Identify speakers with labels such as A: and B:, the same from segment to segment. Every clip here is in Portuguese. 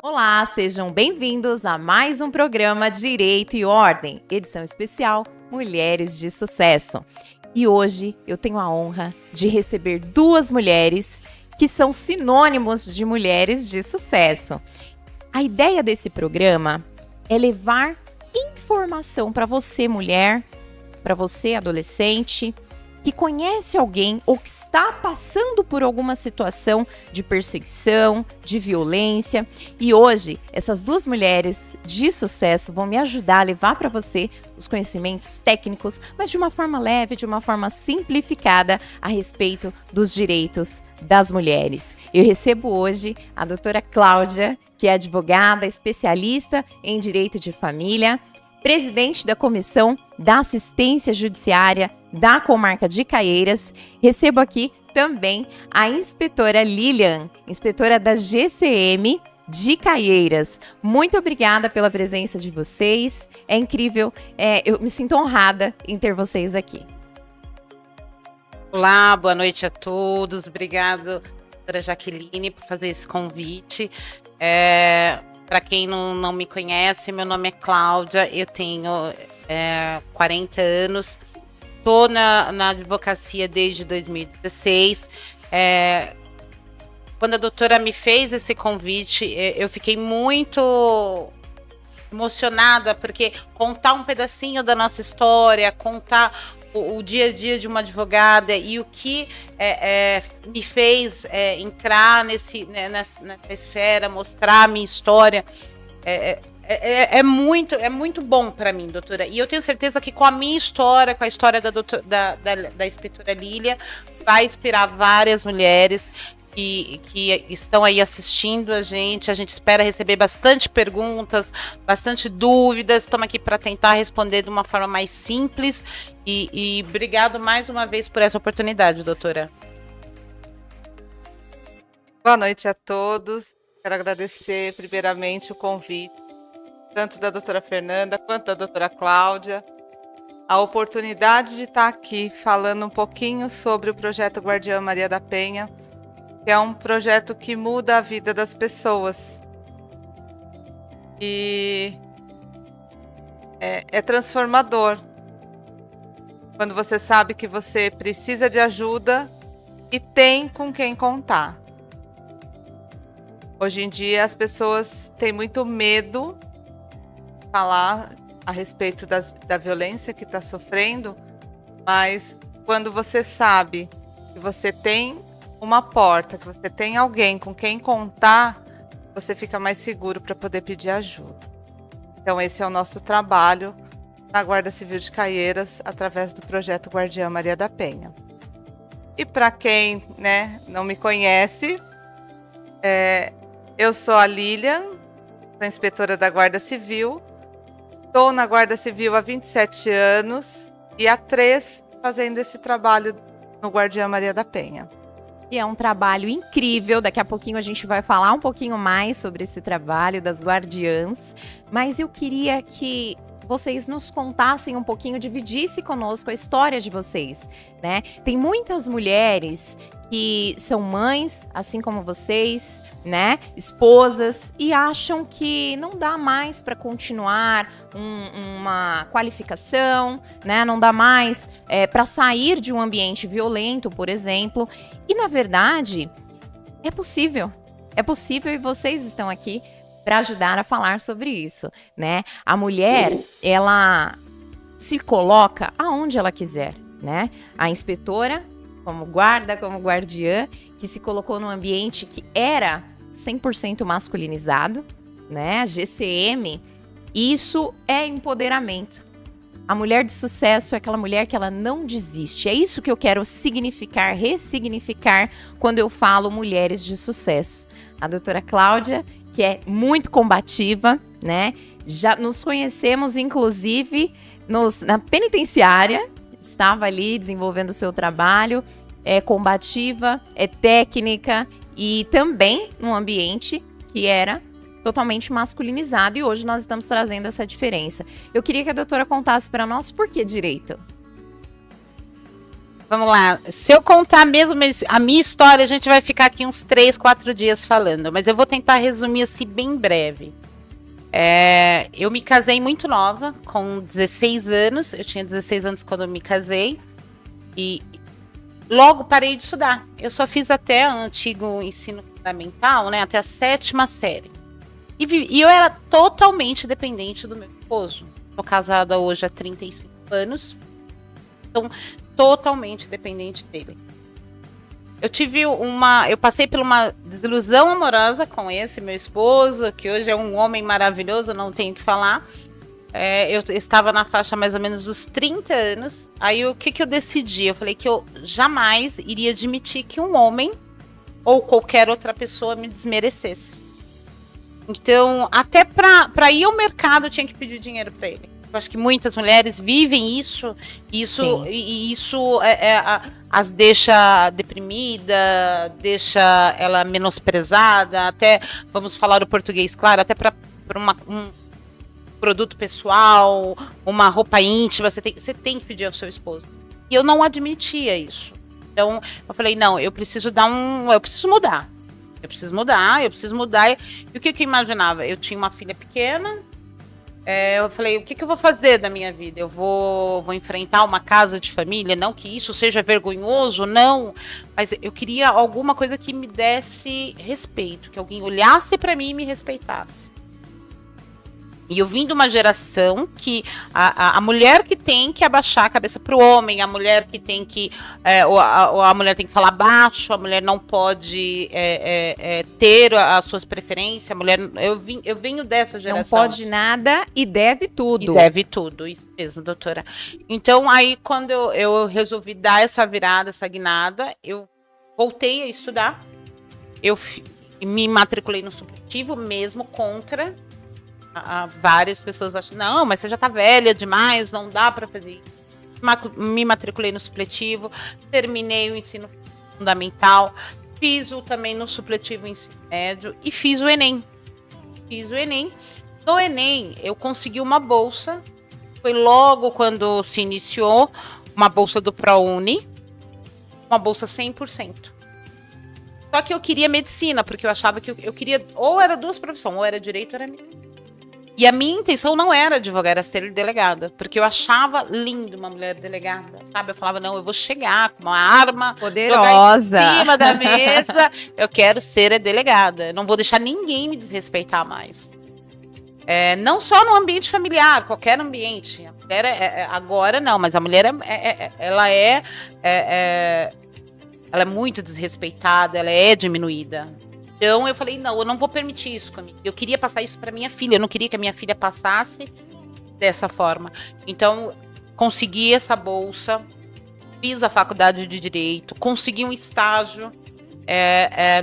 A: Olá, sejam bem-vindos a mais um programa Direito e Ordem, edição especial Mulheres de Sucesso. E hoje eu tenho a honra de receber duas mulheres que são sinônimos de mulheres de sucesso. A ideia desse programa é levar informação para você, mulher, para você, adolescente, que conhece alguém ou que está passando por alguma situação de perseguição, de violência. E hoje, essas duas mulheres de sucesso vão me ajudar a levar para você os conhecimentos técnicos, mas de uma forma leve, de uma forma simplificada, a respeito dos direitos das mulheres. Eu recebo hoje a doutora Cláudia, que é advogada, especialista em direito de família, presidente da Comissão da Assistência Judiciária da Comarca de Caieiras. Recebo aqui também a inspetora Lilian, inspetora da GCM de Caieiras. Muito obrigada pela presença de vocês. É incrível, eu me sinto honrada em ter vocês aqui.
B: Olá, boa noite a todos. Obrigado, doutora Jaqueline, por fazer esse convite. Para quem não me conhece, meu nome é Cláudia, eu tenho 40 anos, estou na advocacia desde 2016. Quando a doutora me fez esse convite, eu fiquei muito emocionada, porque contar um pedacinho da nossa história, contar o dia a dia de uma advogada e o que me fez entrar nessa esfera, mostrar a minha história, é muito bom para mim, doutora. E eu tenho certeza que com a minha história, com a história da inspetora Lília, vai inspirar várias mulheres que estão aí assistindo a gente espera receber bastante perguntas, bastante dúvidas. Estamos aqui para tentar responder de uma forma mais simples e obrigado mais uma vez por essa oportunidade, doutora.
C: Boa noite a todos. Quero agradecer primeiramente o convite, tanto da doutora Fernanda quanto da doutora Cláudia, a oportunidade de estar aqui falando um pouquinho sobre o projeto Guardiã Maria da Penha, que é um projeto que muda a vida das pessoas. E é transformador. Quando você sabe que você precisa de ajuda e tem com quem contar. Hoje em dia as pessoas têm muito medo de falar a respeito da violência que está sofrendo, mas quando você sabe que você tem uma porta, que você tem alguém com quem contar, você fica mais seguro para poder pedir ajuda. Então esse é o nosso trabalho na Guarda Civil de Caieiras, através do projeto Guardiã Maria da Penha. E para quem não me conhece, eu sou a Lilian, sou inspetora da Guarda Civil, estou na Guarda Civil há 27 anos e há 3 fazendo esse trabalho no Guardiã Maria da Penha.
A: E é um trabalho incrível, daqui a pouquinho a gente vai falar um pouquinho mais sobre esse trabalho das guardiãs, mas eu queria que vocês nos contassem um pouquinho, dividissem conosco a história de vocês, né? Tem muitas mulheres que são mães, assim como vocês, né? Esposas, e acham que não dá mais para continuar uma qualificação, né? Não dá mais para sair de um ambiente violento, por exemplo. E, na verdade, é possível. É possível e vocês estão aqui para ajudar a falar sobre isso, né? A mulher, ela se coloca aonde ela quiser, né? A inspetora, como guarda, como guardiã, que se colocou num ambiente que era 100% masculinizado, né? A GCM, isso é empoderamento. A mulher de sucesso é aquela mulher que ela não desiste. É isso que eu quero significar, ressignificar quando eu falo mulheres de sucesso. A doutora Cláudia, que é muito combativa, né? Já nos conhecemos, inclusive, na penitenciária. Estava ali desenvolvendo o seu trabalho. É combativa, é técnica e também num ambiente que era totalmente masculinizado, e hoje nós estamos trazendo essa diferença. Eu queria que a doutora contasse para nós por que direito.
B: Vamos lá. Se eu contar mesmo a minha história, a gente vai ficar aqui uns 3, 4 dias falando. Mas eu vou tentar resumir assim bem breve. Eu me casei muito nova, com 16 anos. Eu tinha 16 anos quando eu me casei. E logo parei de estudar. Eu só fiz até o antigo ensino fundamental, né? Até a 7ª série. E eu era totalmente dependente do meu esposo. Estou casada hoje há 35 anos. Então, totalmente dependente dele. Eu passei por uma desilusão amorosa com esse meu esposo, que hoje é um homem maravilhoso, não tenho o que falar. Eu estava na faixa mais ou menos dos 30 anos. Aí o que eu decidi? Eu falei que eu jamais iria admitir que um homem ou qualquer outra pessoa me desmerecesse. Então, até para ir ao mercado, eu tinha que pedir dinheiro para ele. Eu acho que muitas mulheres vivem isso e isso as deixa deprimida, deixa ela menosprezada, até, vamos falar o português, claro, até para um produto pessoal, uma roupa íntima, você tem que pedir ao seu esposo. E eu não admitia isso. Então, eu falei, não, eu preciso mudar. Eu preciso mudar. E o que eu imaginava? Eu tinha uma filha pequena. Eu falei, o que eu vou fazer da minha vida? Eu vou enfrentar uma casa de família? Não que isso seja vergonhoso, não. Mas eu queria alguma coisa que me desse respeito, que alguém olhasse para mim e me respeitasse. E eu vim de uma geração que a mulher que tem que abaixar a cabeça para o homem, a mulher que tem que a mulher tem que falar baixo, a mulher não pode ter as suas preferências. A mulher, eu venho dessa geração.
A: Não pode nada e deve tudo.
B: E deve tudo, isso mesmo, doutora. Então aí quando eu resolvi dar essa virada, essa guinada, eu voltei a estudar. Eu me matriculei no supletivo mesmo contra. Várias pessoas acham, não, mas você já tá velha demais, não dá para fazer isso. Me matriculei no supletivo, terminei o ensino fundamental, fiz também no supletivo ensino médio e fiz o Enem. No Enem, eu consegui uma bolsa, foi logo quando se iniciou, uma bolsa do ProUni, uma bolsa 100%. Só que eu queria medicina, porque eu achava que eu queria, ou era 2 profissões, ou era direito, ou era medicina. E a minha intenção não era advogada, era ser delegada, porque eu achava lindo uma mulher delegada, sabe? Eu falava, não, eu vou chegar com uma arma
A: poderosa
B: em cima da mesa, eu quero ser a delegada, eu não vou deixar ninguém me desrespeitar mais. Não só no ambiente familiar, qualquer ambiente. A mulher agora não, mas a mulher ela é muito desrespeitada, ela é diminuída. Então eu falei, não, eu não vou permitir isso comigo. Eu queria passar isso para minha filha, eu não queria que a minha filha passasse dessa forma. Então, consegui essa bolsa, fiz a faculdade de Direito, consegui um estágio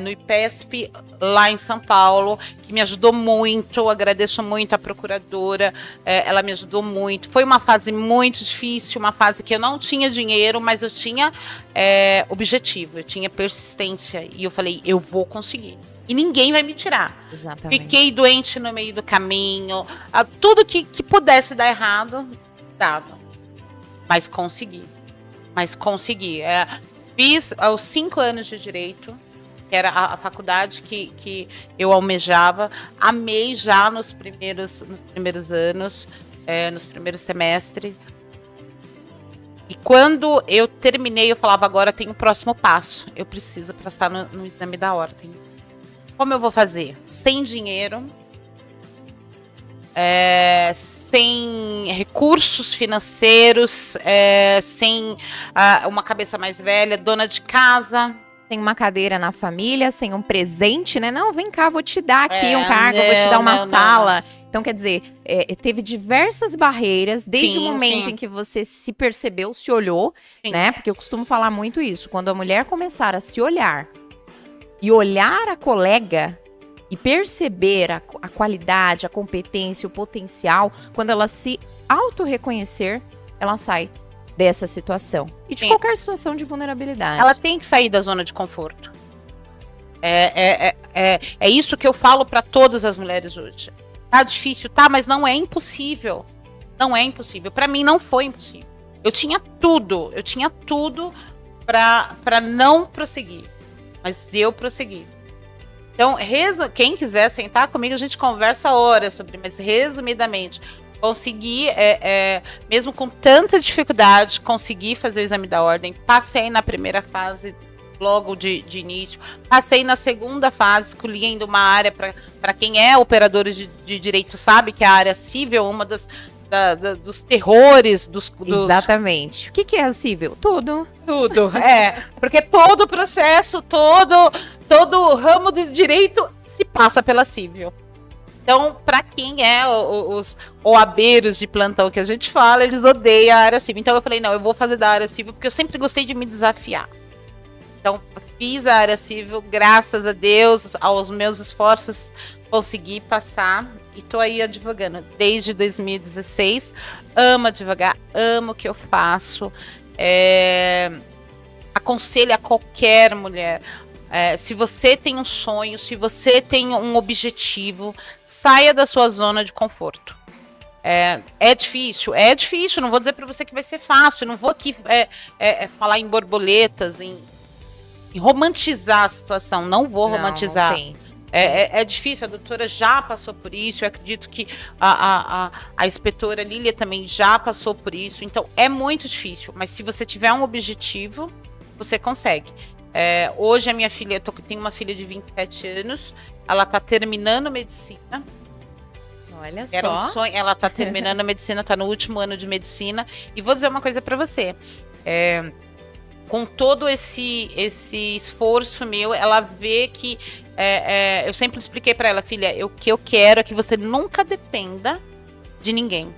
B: no IPESP, lá em São Paulo, que me ajudou muito, eu agradeço muito a procuradora, ela me ajudou muito. Foi uma fase muito difícil, uma fase que eu não tinha dinheiro, mas eu tinha objetivo, eu tinha persistência, e eu falei, eu vou conseguir. E ninguém vai me tirar.
A: Exatamente.
B: Fiquei doente no meio do caminho, tudo que pudesse dar errado, dava. Mas consegui. Fiz aos 5 anos de Direito, que era a faculdade que eu almejava. Amei já nos primeiros anos, nos primeiros semestres. E quando eu terminei, eu falava, agora tem o próximo passo. Eu preciso passar no exame da ordem. Como eu vou fazer? Sem dinheiro, sem recursos financeiros, sem uma cabeça mais velha, dona de casa.
A: Sem uma cadeira na família, sem um presente, né? Não, vem cá, vou te dar aqui um cargo, vou te dar uma sala. Não. Então, quer dizer, teve diversas barreiras, desde o momento em que você se percebeu, se olhou, né? Porque eu costumo falar muito isso. Quando a mulher começar a se olhar e olhar a colega e perceber a qualidade, a competência, o potencial, quando ela se auto-reconhecer, ela sai dessa situação. E de qualquer situação de vulnerabilidade.
B: Ela tem que sair da zona de conforto. É isso que eu falo para todas as mulheres hoje. Tá difícil, tá, mas não é impossível. Não é impossível. Para mim não foi impossível. Eu tinha tudo para não prosseguir. Mas eu prossegui. Então, quem quiser sentar comigo, a gente conversa horas sobre, mas resumidamente, consegui, mesmo com tanta dificuldade, consegui fazer o exame da ordem, passei na primeira fase, logo de início, passei na segunda fase, escolhendo uma área, para quem é operador de direito sabe que a área civil é uma dos terrores dos...
A: Exatamente. O que é civil? Tudo.
B: Tudo, porque todo o processo, todo ramo de direito se passa pela civil. Então, para quem é os OABeiros de plantão que a gente fala, eles odeiam a área civil. Então eu falei, não, eu vou fazer da área civil, porque eu sempre gostei de me desafiar. Então, fiz a área civil, graças a Deus, aos meus esforços, consegui passar e tô aí advogando desde 2016. Amo advogar, amo o que eu faço. Aconselho a qualquer mulher. Se você tem um sonho, se você tem um objetivo, saia da sua zona de conforto. É difícil, não vou dizer para você que vai ser fácil, não vou aqui falar em borboletas, em romantizar a situação, não vou romantizar.
A: Não
B: é difícil, a doutora já passou por isso, eu acredito que a inspetora Lília também já passou por isso, então é muito difícil, mas se você tiver um objetivo, você consegue. Hoje a minha filha, eu tenho uma filha de 27 anos, ela está terminando medicina.
A: Olha só.
B: Era um sonho, ela está terminando medicina, está no último ano de medicina, e vou dizer uma coisa para você, com todo esse esforço meu, ela vê que eu sempre expliquei para ela, filha, o que eu quero é que você nunca dependa de ninguém.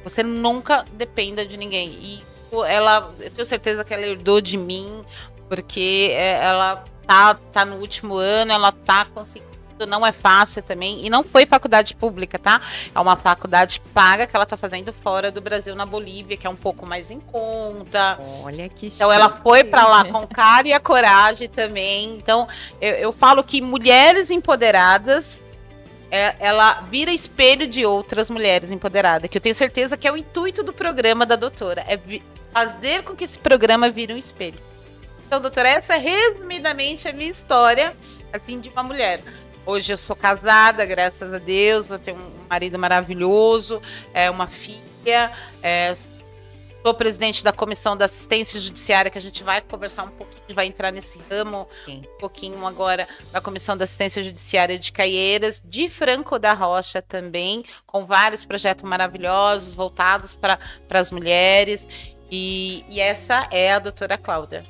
B: Você nunca dependa de ninguém. E eu tenho certeza que ela herdou de mim, porque ela tá no último ano, ela tá conseguindo. Não é fácil também, e não foi faculdade pública, tá? É uma faculdade paga que ela tá fazendo fora do Brasil, na Bolívia, que é um pouco mais em conta.
A: Olha que
B: Então ela foi para lá com cara e a coragem também. Então eu falo que mulheres empoderadas, ela vira espelho de outras mulheres empoderadas, que eu tenho certeza que é o intuito do programa da doutora, fazer com que esse programa vire um espelho. Então, doutora, essa resumidamente é a minha história, assim, de uma mulher. Hoje eu sou casada, graças a Deus, eu tenho um marido maravilhoso, uma filha, sou presidente da Comissão da Assistência Judiciária, que a gente vai conversar um pouquinho, vai entrar nesse ramo. Sim. Um pouquinho agora, da Comissão da Assistência Judiciária de Caieiras, de Franco da Rocha também, com vários projetos maravilhosos, voltados para as mulheres, e essa é a doutora Cláudia.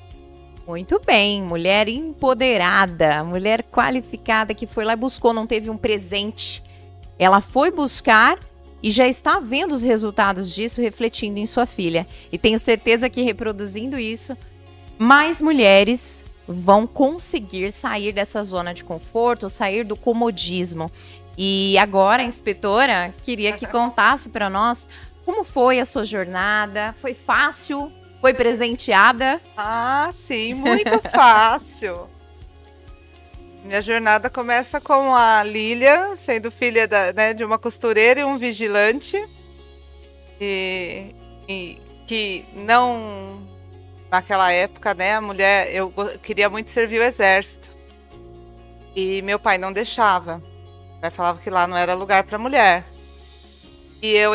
A: Muito bem, mulher empoderada, mulher qualificada que foi lá e buscou, não teve um presente. Ela foi buscar e já está vendo os resultados disso refletindo em sua filha. E tenho certeza que reproduzindo isso, mais mulheres vão conseguir sair dessa zona de conforto, sair do comodismo. E agora, inspetora, queria que contasse para nós como foi a sua jornada. Foi fácil? Foi presenteada?
C: Ah, sim, muito fácil. Minha jornada começa com a Lília, sendo filha de uma costureira e um vigilante. E que não, naquela época, né, a mulher, eu queria muito servir o exército. E meu pai não deixava. Meu pai falava que lá não era lugar para mulher. E eu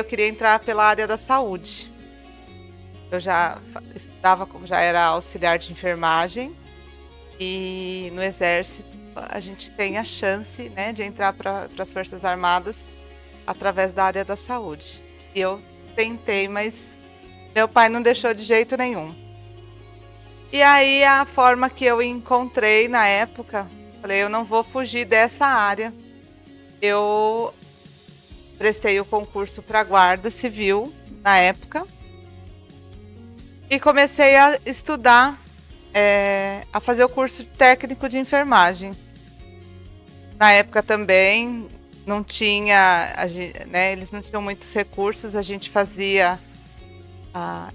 C: queria entrar pela área da saúde. Eu já estudava, já era auxiliar de enfermagem, e no exército a gente tem a chance, né, de entrar para as Forças Armadas através da área da saúde. E eu tentei, mas meu pai não deixou de jeito nenhum. E aí a forma que eu encontrei na época, falei, eu não vou fugir dessa área. Eu prestei o concurso para guarda civil na época. E comecei a estudar, a fazer o curso técnico de enfermagem. Na época também não tinha, né, eles não tinham muitos recursos, a gente fazia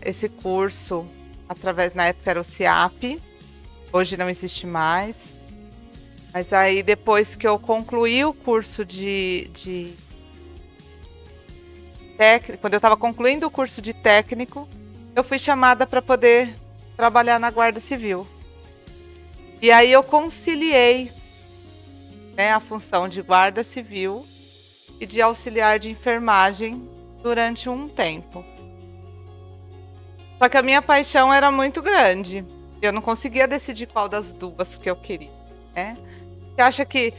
C: esse curso através, na época era o CIAP, hoje não existe mais. Mas aí depois que eu concluí o curso de técnico, quando eu estava concluindo o curso de técnico, eu fui chamada para poder trabalhar na Guarda Civil. E aí eu conciliei, né, a função de guarda civil e de auxiliar de enfermagem durante um tempo. Só que a minha paixão era muito grande. Eu não conseguia decidir qual das duas que eu queria, né? Você acha que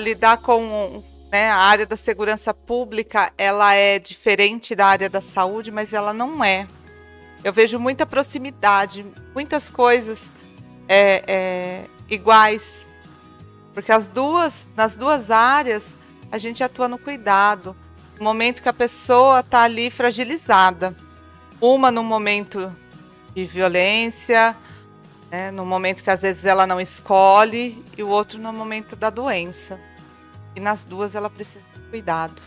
C: lidar com, né, a área da segurança pública, ela é diferente da área da saúde, mas ela não é. Eu vejo muita proximidade, muitas coisas iguais, porque nas duas áreas a gente atua no cuidado, no momento que a pessoa está ali fragilizada. Uma no momento de violência, né, no momento que às vezes ela não escolhe, e o outro no momento da doença. E nas duas ela precisa de cuidado.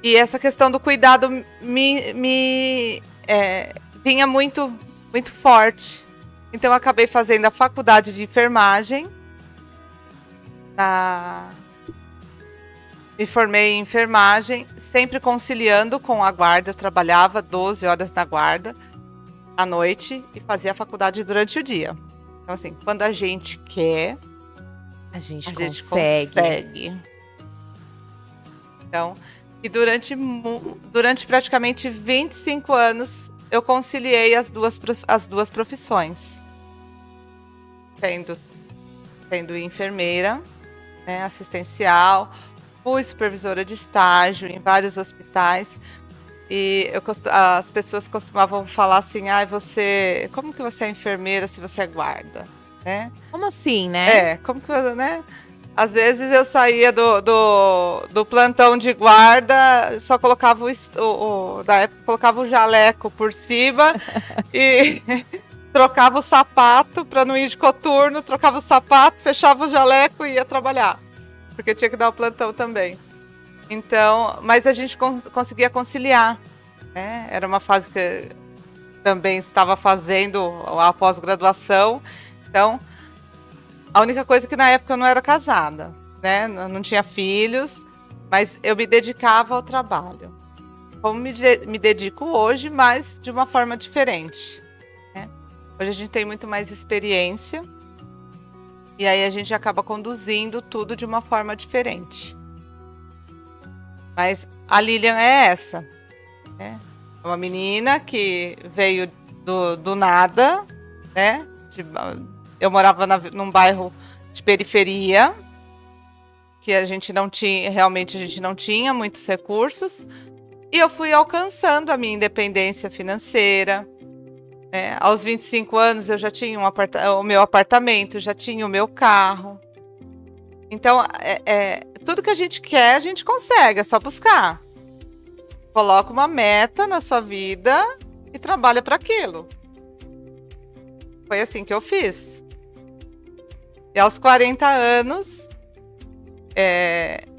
C: E essa questão do cuidado vinha muito, muito forte. Então eu acabei fazendo a faculdade de enfermagem. Me formei em enfermagem, sempre conciliando com a guarda. Eu trabalhava 12 horas na guarda à noite e fazia a faculdade durante o dia. Então, assim, quando a gente quer,
A: A gente
C: gente
A: consegue.
C: consegue. Então, e durante praticamente 25 anos, eu conciliei as duas profissões. Sendo enfermeira, né, assistencial, fui supervisora de estágio em vários hospitais. E as pessoas costumavam falar assim, como que você é enfermeira se você é guarda? Né?
A: Como assim, né?
C: Como que você, né? Às vezes eu saía do plantão de guarda, só colocava da época colocava o jaleco por cima e trocava o sapato para não ir de coturno, trocava o sapato, fechava o jaleco e ia trabalhar, porque tinha que dar o plantão também. Então, mas a gente conseguia conciliar, né? Era uma fase que eu também estava fazendo a pós-graduação, então a única coisa que na época eu não era casada, né? Não tinha filhos, mas eu me dedicava ao trabalho. Como me dedico hoje, mas de uma forma diferente, né? Hoje a gente tem muito mais experiência e aí a gente acaba conduzindo tudo de uma forma diferente. Mas a Lilian é essa, né? É uma menina que veio do nada, né? Eu morava num bairro de periferia, que realmente a gente não tinha muitos recursos, e eu fui alcançando a minha independência financeira, né? Aos 25 anos eu já tinha o meu apartamento, já tinha o meu carro. Então, tudo que a gente quer, a gente consegue, é só buscar. Coloca uma meta na sua vida e trabalha para aquilo. Foi assim que eu fiz. E aos 40 anos,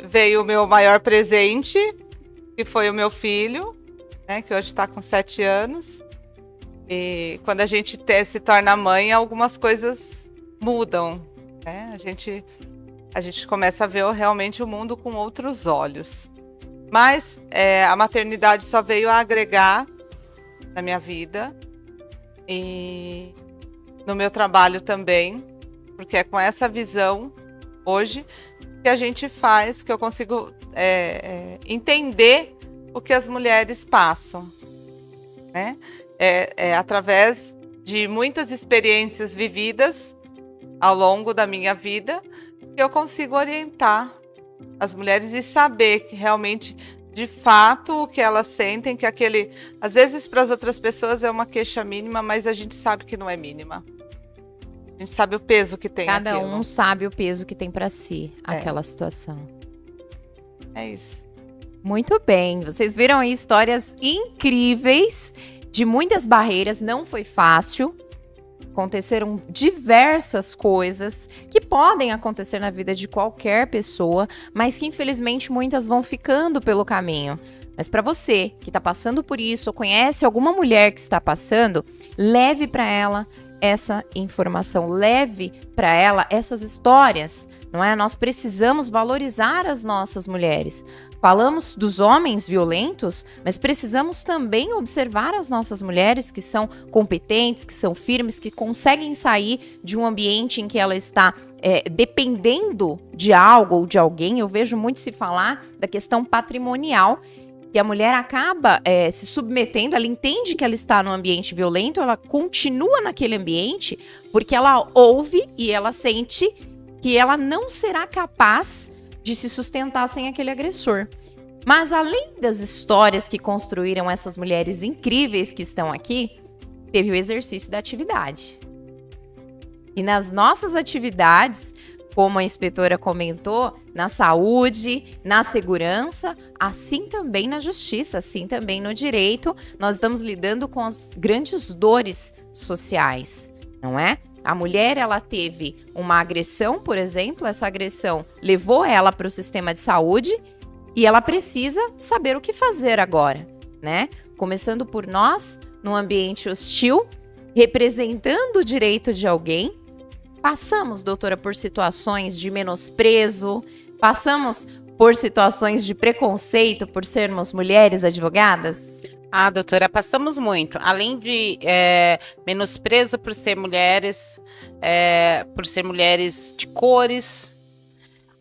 C: veio o meu maior presente, que foi o meu filho, né, que hoje está com 7 anos. E quando a gente se torna mãe, algumas coisas mudam, né? A gente começa a ver realmente o mundo com outros olhos. Mas a maternidade só veio a agregar na minha vida e no meu trabalho também, porque é com essa visão hoje que a gente faz, que eu consigo entender o que as mulheres passam, né? Através de muitas experiências vividas ao longo da minha vida, que eu consigo orientar as mulheres e saber que realmente, de fato, o que elas sentem, que às vezes para as outras pessoas é uma queixa mínima, mas a gente sabe que não é mínima. A gente sabe o peso que tem
A: Cada
C: aquilo.
A: um sabe o peso que tem para si, aquela situação.
C: É isso.
A: Muito bem, vocês viram aí histórias incríveis, de muitas barreiras, não foi fácil. Aconteceram diversas coisas que podem acontecer na vida de qualquer pessoa, mas que infelizmente muitas vão ficando pelo caminho. Mas para você que está passando por isso, ou conhece alguma mulher que está passando, leve para ela essa informação, leve para ela essas histórias, não é? Nós precisamos valorizar as nossas mulheres. Falamos dos homens violentos, mas precisamos também observar as nossas mulheres que são competentes, que são firmes, que conseguem sair de um ambiente em que ela está dependendo de algo ou de alguém. Eu vejo muito se falar da questão patrimonial, e a mulher acaba se submetendo, ela entende que ela está num ambiente violento, ela continua naquele ambiente, porque ela ouve e ela sente que ela não será capaz de se sustentar sem aquele agressor. Mas além das histórias que construíram essas mulheres incríveis que estão aqui, teve o exercício da atividade. E nas nossas atividades, como a inspetora comentou, na saúde, na segurança, assim também na justiça, assim também no direito, nós estamos lidando com as grandes dores sociais, não é? A mulher, ela teve uma agressão, por exemplo, essa agressão levou ela para o sistema de saúde e ela precisa saber o que fazer agora, né? Começando por nós, num ambiente hostil, representando o direito de alguém. Passamos, doutora, por situações de menosprezo, passamos por situações de preconceito por sermos mulheres advogadas?
B: Ah, doutora, passamos muito. Além de menosprezo por ser mulheres de cores,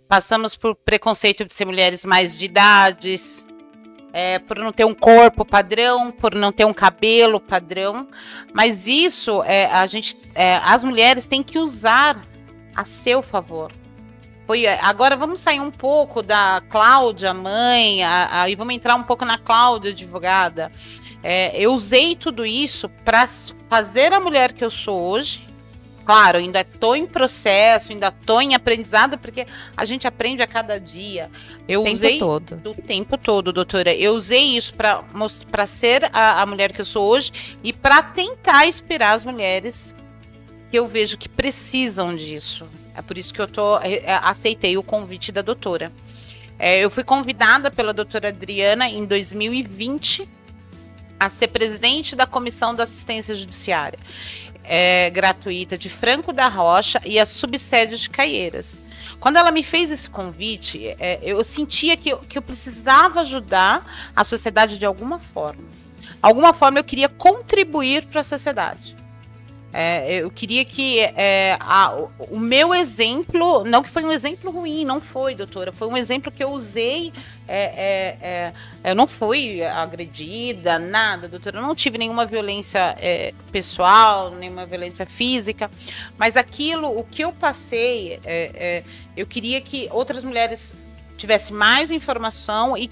B: passamos por preconceito de ser mulheres mais de idades, por não ter um corpo padrão, por não ter um cabelo padrão. Mas isso as mulheres têm que usar a seu favor. Agora vamos sair um pouco da Cláudia, mãe, e vamos entrar um pouco na Cláudia, advogada. Eu usei tudo isso para fazer a mulher que eu sou hoje. Claro, ainda estou em processo, ainda estou em aprendizado, porque a gente aprende a cada dia. O tempo todo, doutora. Eu usei isso para ser a mulher que eu sou hoje e para tentar inspirar as mulheres que eu vejo que precisam disso. É por isso que aceitei o convite da doutora. Eu fui convidada pela doutora Adriana em 2020 a ser presidente da Comissão da Assistência Judiciária gratuita de Franco da Rocha e a subsede de Caieiras. Quando ela me fez esse convite, eu sentia que eu precisava ajudar a sociedade de alguma forma. Alguma forma eu queria contribuir para a sociedade. Eu queria que o meu exemplo, não que foi um exemplo ruim, não foi, doutora, foi um exemplo que eu usei. Eu não fui agredida, nada, doutora, eu não tive nenhuma violência pessoal, nenhuma violência física, mas o que eu passei, eu queria que outras mulheres tivessem mais informação e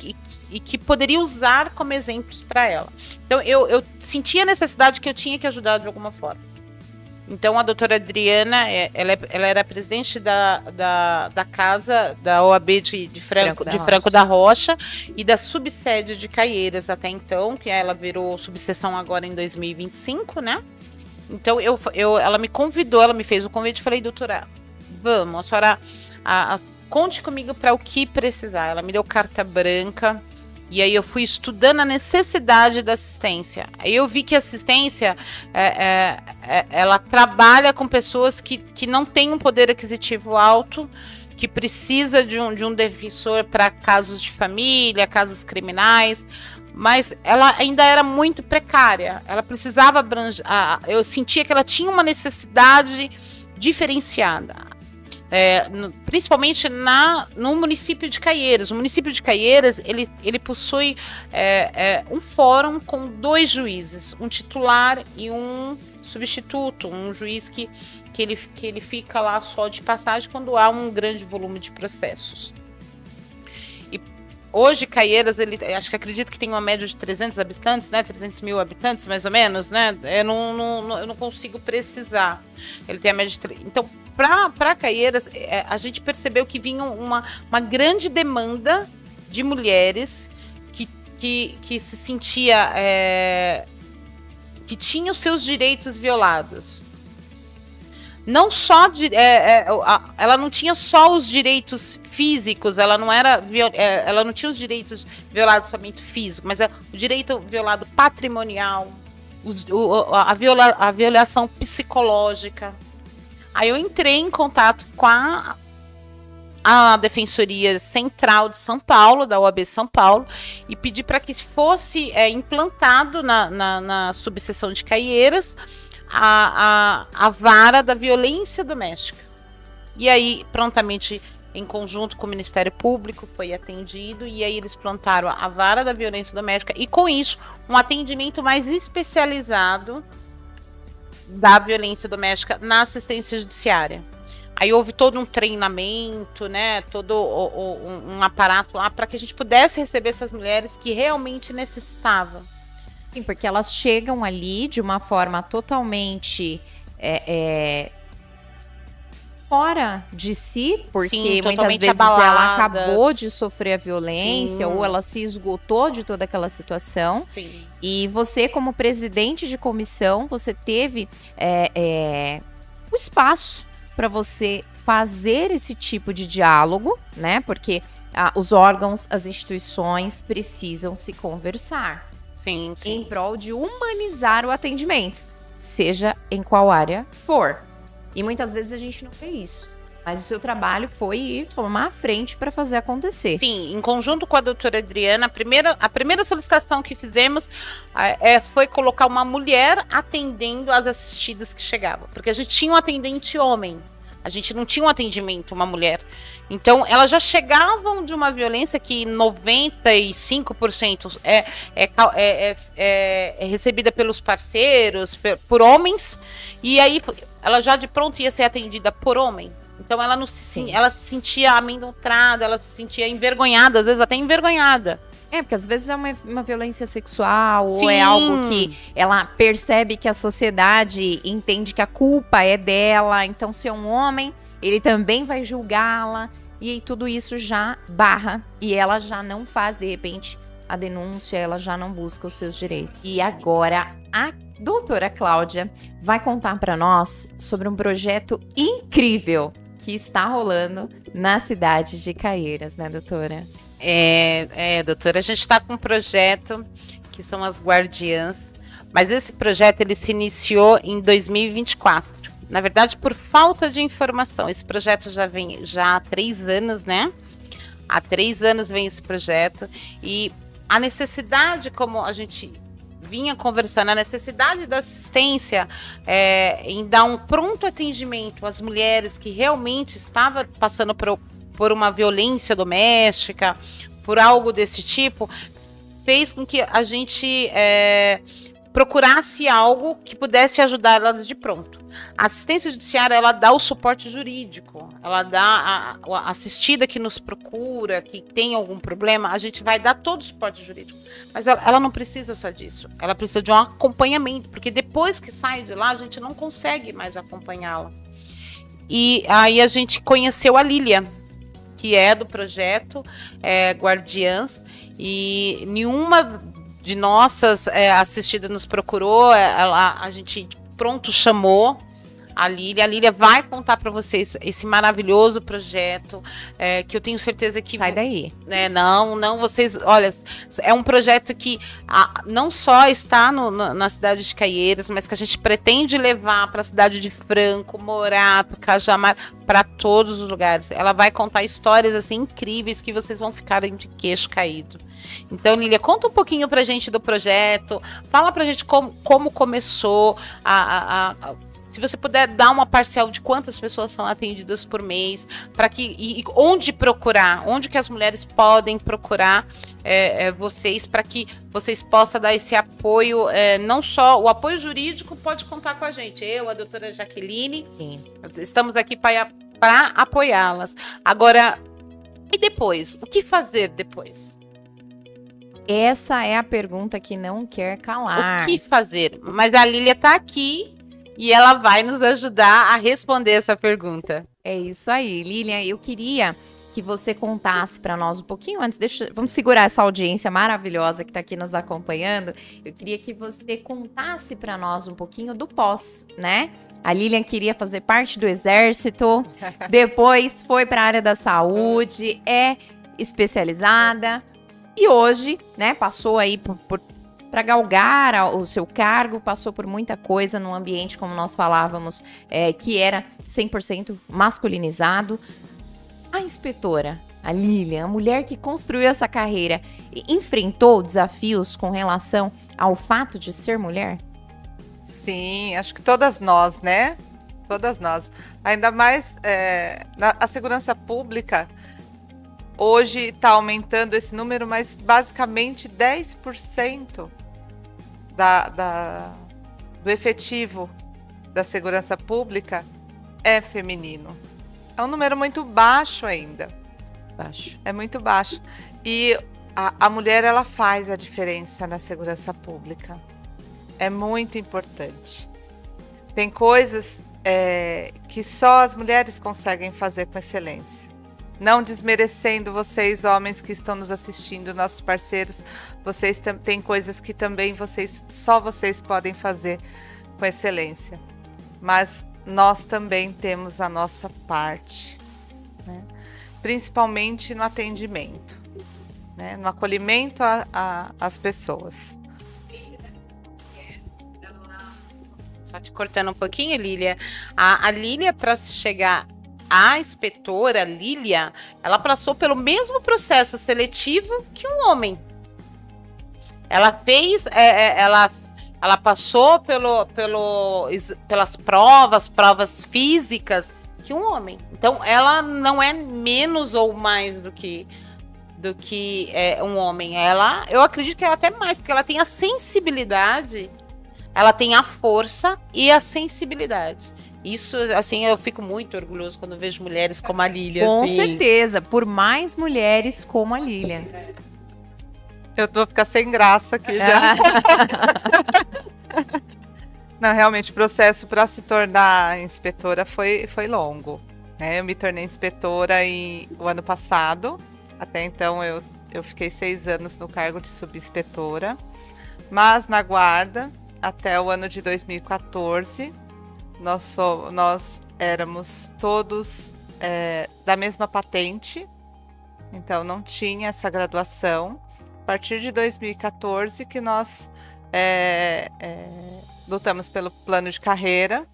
B: que poderia usar como exemplos para ela. Então eu sentia a necessidade que eu tinha que ajudar de alguma forma. Então, a doutora Adriana, ela era presidente da casa da OAB de Franco da Rocha e da subsede de Caieiras até então, que ela virou subseção agora em 2025, né? Então, ela me convidou, ela me fez o convite e falei, doutora, vamos, a senhora conte comigo para o que precisar. Ela me deu carta branca. E aí eu fui estudando a necessidade da assistência. Aí eu vi que a assistência, ela trabalha com pessoas que não têm um poder aquisitivo alto, que precisa de um defensor para casos de família, casos criminais, mas ela ainda era muito precária. Ela precisava abranger, eu sentia que ela tinha uma necessidade diferenciada. Principalmente no município de Caieiras. O município de Caieiras, ele possui um fórum com 2 juízes, um titular e um substituto, um juiz que ele fica lá só de passagem quando há um grande volume de processos. E hoje Caieiras, acredito que tem uma média de 300 habitantes, né? 300 mil habitantes, mais ou menos, né? Eu não consigo precisar. Ele tem a média de... Então, para Caieiras, a gente percebeu que vinha uma grande demanda de mulheres que se sentia... que tinham os seus direitos violados. Não só... ela não tinha só os direitos físicos, ela não tinha os direitos violados somente físicos, mas o direito violado patrimonial, a violação psicológica. Aí eu entrei em contato com à Defensoria Central de São Paulo, da OAB São Paulo, e pedi para que fosse implantado na subseção de Caieiras a vara da violência doméstica. E aí, prontamente, em conjunto com o Ministério Público, foi atendido, e aí eles plantaram a vara da violência doméstica, e com isso, um atendimento mais especializado da violência doméstica na assistência judiciária. Aí houve todo um treinamento, né, todo um aparato lá para que a gente pudesse receber essas mulheres que realmente necessitavam.
A: Sim, porque elas chegam ali de uma forma totalmente fora de si, porque
B: Sim,
A: muitas vezes
B: abaladas.
A: ela acabou de sofrer a violência,
B: Sim.
A: ou ela se esgotou de toda aquela situação.
B: Sim.
A: E você, como presidente de comissão, você teve o espaço para você fazer esse tipo de diálogo, né? Porque os órgãos, as instituições precisam se conversar
B: Sim,
A: em prol de humanizar o atendimento, seja em qual área for. E muitas vezes a gente não vê isso. Mas o seu trabalho foi ir tomar a frente para fazer acontecer.
B: Sim, em conjunto com a doutora Adriana, a primeira solicitação que fizemos foi colocar uma mulher atendendo as assistidas que chegavam. Porque a gente tinha um atendente homem, a gente não tinha um atendimento, uma mulher. Então, elas já chegavam de uma violência que 95% é recebida pelos parceiros, por homens, e aí ela já de pronto ia ser atendida por homem. Então ela ela se sentia amedrontada, ela se sentia envergonhada, às vezes até envergonhada.
A: Porque às vezes é uma violência sexual,
B: Sim.
A: ou é algo que ela percebe que a sociedade entende que a culpa é dela. Então, se é um homem, ele também vai julgá-la. E aí tudo isso já barra. E ela já não faz, de repente, a denúncia, ela já não busca os seus direitos. E agora, a doutora Cláudia vai contar para nós sobre um projeto incrível que está rolando na cidade de Caieiras, né, doutora?
B: Doutora, a gente está com um projeto que são as Guardiãs, mas esse projeto ele se iniciou em 2024. Na verdade, por falta de informação. Esse projeto já vem há 3 anos, né? Há 3 anos vem esse projeto, e a necessidade, como a gente vinha conversando, a necessidade da assistência em dar um pronto atendimento às mulheres que realmente estavam passando por uma violência doméstica, por algo desse tipo, fez com que a gente procurasse algo que pudesse ajudar elas de pronto. A assistência judiciária, ela dá o suporte jurídico, ela dá a assistida que nos procura, que tem algum problema, a gente vai dar todo o suporte jurídico. Mas ela não precisa só disso, ela precisa de um acompanhamento, porque depois que sai de lá, a gente não consegue mais acompanhá-la. E aí a gente conheceu a Lília, que é do projeto Guardiãs, e nenhuma de nossas assistidas nos procurou, a gente pronto chamou a Lília. A Lília vai contar para vocês esse maravilhoso projeto, que eu tenho certeza que...
A: Sai daí.
B: Não, vocês... Olha, é um projeto que não só está na cidade de Caieiras, mas que a gente pretende levar para a cidade de Franco, Morato, Cajamar, para todos os lugares. Ela vai contar histórias assim incríveis que vocês vão ficarem de queixo caído. Então, Lília, conta um pouquinho pra gente do projeto, fala pra gente como começou, se você puder dar uma parcial de quantas pessoas são atendidas por mês, para e onde procurar, onde que as mulheres podem procurar vocês, para que vocês possam dar esse apoio, não só o apoio jurídico, pode contar com a gente, eu, a doutora Jaqueline,
A: Sim.
B: Estamos aqui para apoiá-las. Agora, e depois? O que fazer depois?
A: Essa é a pergunta que não quer calar.
B: O que fazer? Mas a Lília está aqui e ela vai nos ajudar a responder essa pergunta.
A: É isso aí, Lilian. Eu queria que você contasse para nós um pouquinho antes. Vamos segurar essa audiência maravilhosa que está aqui nos acompanhando. Eu queria que você contasse para nós um pouquinho do pós, né? A Lilian queria fazer parte do exército, depois foi para a área da saúde, é especializada. E hoje, né, passou aí para galgar o seu cargo, passou por muita coisa num ambiente, como nós falávamos, que era 100% masculinizado. A inspetora, a Lilian, a mulher que construiu essa carreira, enfrentou desafios com relação ao fato de ser mulher?
C: Sim, acho que todas nós, né? Todas nós. Ainda mais a segurança pública, hoje está aumentando esse número, mas basicamente 10% do efetivo da segurança pública é feminino. É um número muito baixo ainda.
A: Baixo.
C: É muito baixo. E a mulher, ela faz a diferença na segurança pública. É muito importante. Tem coisas que só as mulheres conseguem fazer com excelência. Não desmerecendo vocês, homens que estão nos assistindo, nossos parceiros, vocês têm coisas que também só vocês podem fazer com excelência. Mas nós também temos a nossa parte, né? Principalmente no atendimento, né? No acolhimento às pessoas.
B: Só te cortando um pouquinho, Lília. A Lília, para chegar à inspetora, Lília, ela passou pelo mesmo processo seletivo que um homem. Ela fez, ela passou pelas provas físicas que um homem. Então, ela não é menos ou mais do que um homem. Eu acredito que ela até mais, porque ela tem a sensibilidade. Ela tem a força e a sensibilidade. Isso, assim, eu fico muito orgulhoso quando vejo mulheres como a Lília.
A: Com
B: assim.
A: certeza, por mais mulheres como a Lilian.
C: Eu vou ficar sem graça aqui já. Não, realmente, o processo para se tornar inspetora foi longo, né? Eu me tornei inspetora o ano passado. Até então, eu fiquei 6 anos no cargo de subinspetora. Mas na guarda, até o ano de 2014, nós éramos todos da mesma patente, então não tinha essa graduação. A partir de 2014 que nós lutamos pelo plano de carreira,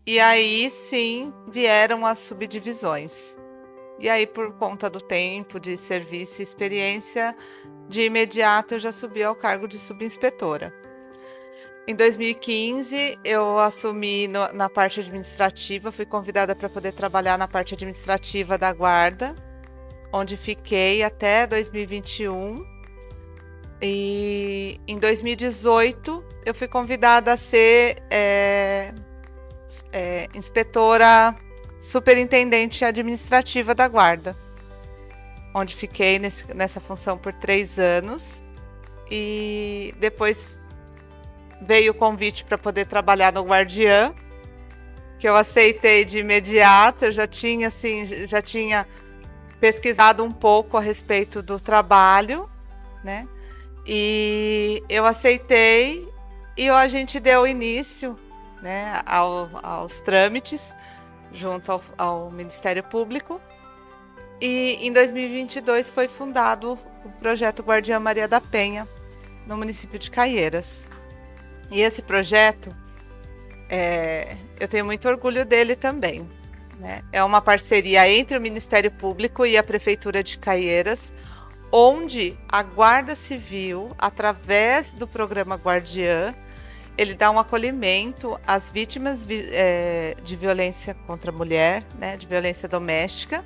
C: e aí sim vieram as subdivisões. E aí, por conta do tempo de serviço e experiência, de imediato eu já subi ao cargo de subinspetora. Em 2015, eu assumi na parte administrativa, fui convidada para poder trabalhar na parte administrativa da guarda, onde fiquei até 2021. E em 2018, eu fui convidada a ser inspetora superintendente administrativa da guarda, onde fiquei nessa função por 3 anos. E depois veio o convite para poder trabalhar no Guardiã, que eu aceitei de imediato. Eu já tinha pesquisado um pouco a respeito do trabalho, né? E eu aceitei e a gente deu início, né, aos trâmites junto ao Ministério Público. E em 2022 foi fundado o projeto Guardiã Maria da Penha, no município de Caieiras. E esse projeto, eu tenho muito orgulho dele também, né? É uma parceria entre o Ministério Público e a Prefeitura de Caieiras, onde a Guarda Civil, através do programa Guardiã, ele dá um acolhimento às vítimas de violência contra a mulher, né, de violência doméstica,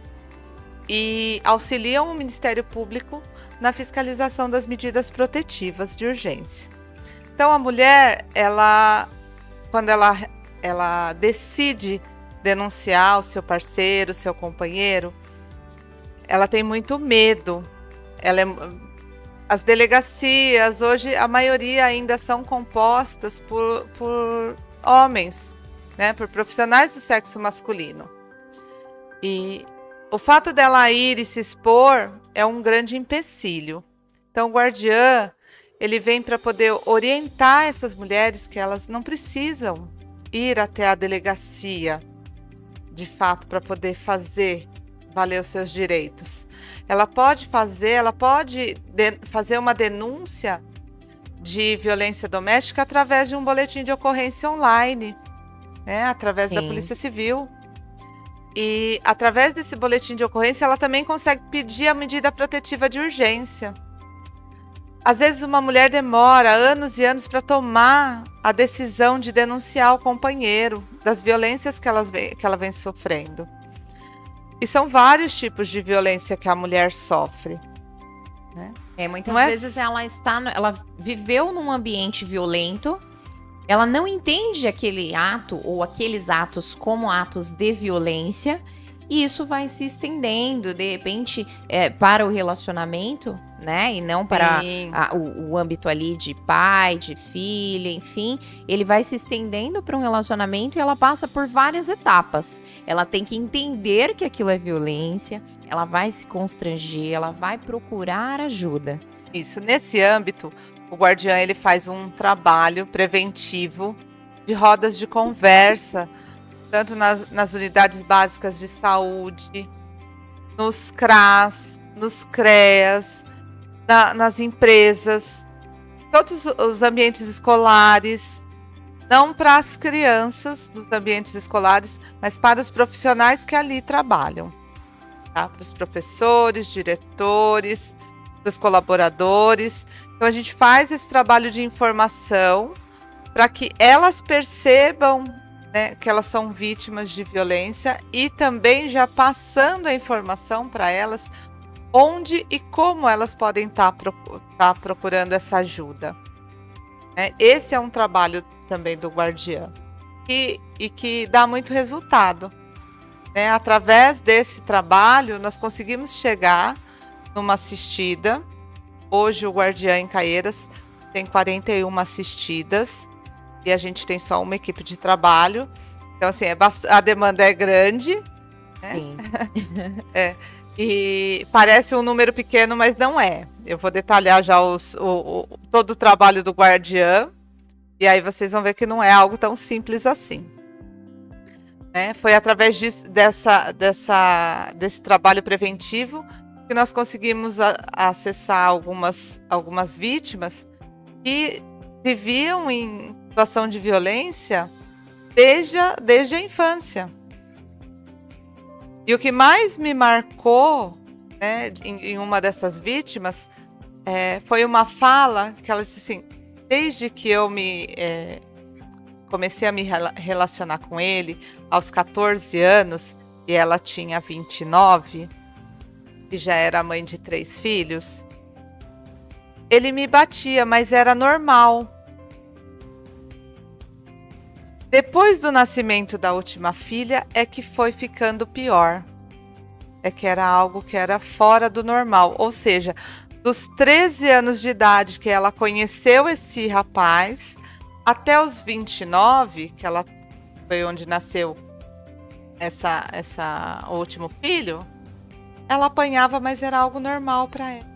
C: e auxiliam o Ministério Público na fiscalização das medidas protetivas de urgência. Então, a mulher, quando ela decide denunciar o seu parceiro, o seu companheiro, ela tem muito medo. As delegacias, hoje, a maioria ainda são compostas por homens, né, por profissionais do sexo masculino. E o fato dela ir e se expor é um grande empecilho. Então, o Guardiã, ele vem para poder orientar essas mulheres que elas não precisam ir até a delegacia, de fato, para poder fazer valer os seus direitos. Ela pode fazer uma denúncia de violência doméstica através de um boletim de ocorrência online, né, através da Polícia Civil. E através desse boletim de ocorrência, ela também consegue pedir a medida protetiva de urgência. Às vezes uma mulher demora anos e anos para tomar a decisão de denunciar o companheiro das violências que ela vem sofrendo. E são vários tipos de violência que a mulher sofre, né?
A: Muitas
C: Não é
A: vezes ela viveu num ambiente violento, ela não entende aquele ato ou aqueles atos como atos de violência, e isso vai se estendendo, de repente, para o relacionamento, né? E não para
C: Sim.
A: o âmbito ali de pai, de filha, enfim. Ele vai se estendendo para um relacionamento e ela passa por várias etapas. Ela tem que entender que aquilo é violência, ela vai se constranger, ela vai procurar ajuda.
C: Isso, nesse âmbito, o guardiã ele faz um trabalho preventivo de rodas de conversa, tanto nas unidades básicas de saúde, nos CRAS, nos CREAS, nas empresas, todos os ambientes escolares, não para as crianças dos ambientes escolares, mas para os profissionais que ali trabalham, tá? Para os professores, diretores, para os colaboradores. Então a gente faz esse trabalho de informação para que elas percebam, né, que elas são vítimas de violência e também já passando a informação para elas onde e como elas podem estar procurando essa ajuda, né? Esse é um trabalho também do guardiã e que dá muito resultado, né? Através desse trabalho nós conseguimos chegar numa assistida. Hoje o guardiã em Caieiras tem 41 assistidas e a gente tem só uma equipe de trabalho. Então, assim, a demanda é grande, né?
A: Sim.
C: E parece um número pequeno, mas não é. Eu vou detalhar já todo o trabalho do guardiã, e aí vocês vão ver que não é algo tão simples assim, né? Foi através desse trabalho preventivo que nós conseguimos acessar algumas vítimas que viviam em situação de violência desde a infância. E o que mais me marcou, né, em uma dessas vítimas foi uma fala que ela disse assim: desde que eu comecei a me relacionar com ele aos 14 anos, e ela tinha 29, e já era mãe de 3 filhos, ele me batia, mas era normal. Depois do nascimento da última filha é que foi ficando pior. É que era algo que era fora do normal. Ou seja, dos 13 anos de idade que ela conheceu esse rapaz, até os 29, que ela foi onde nasceu o último filho, ela apanhava, mas era algo normal para ela.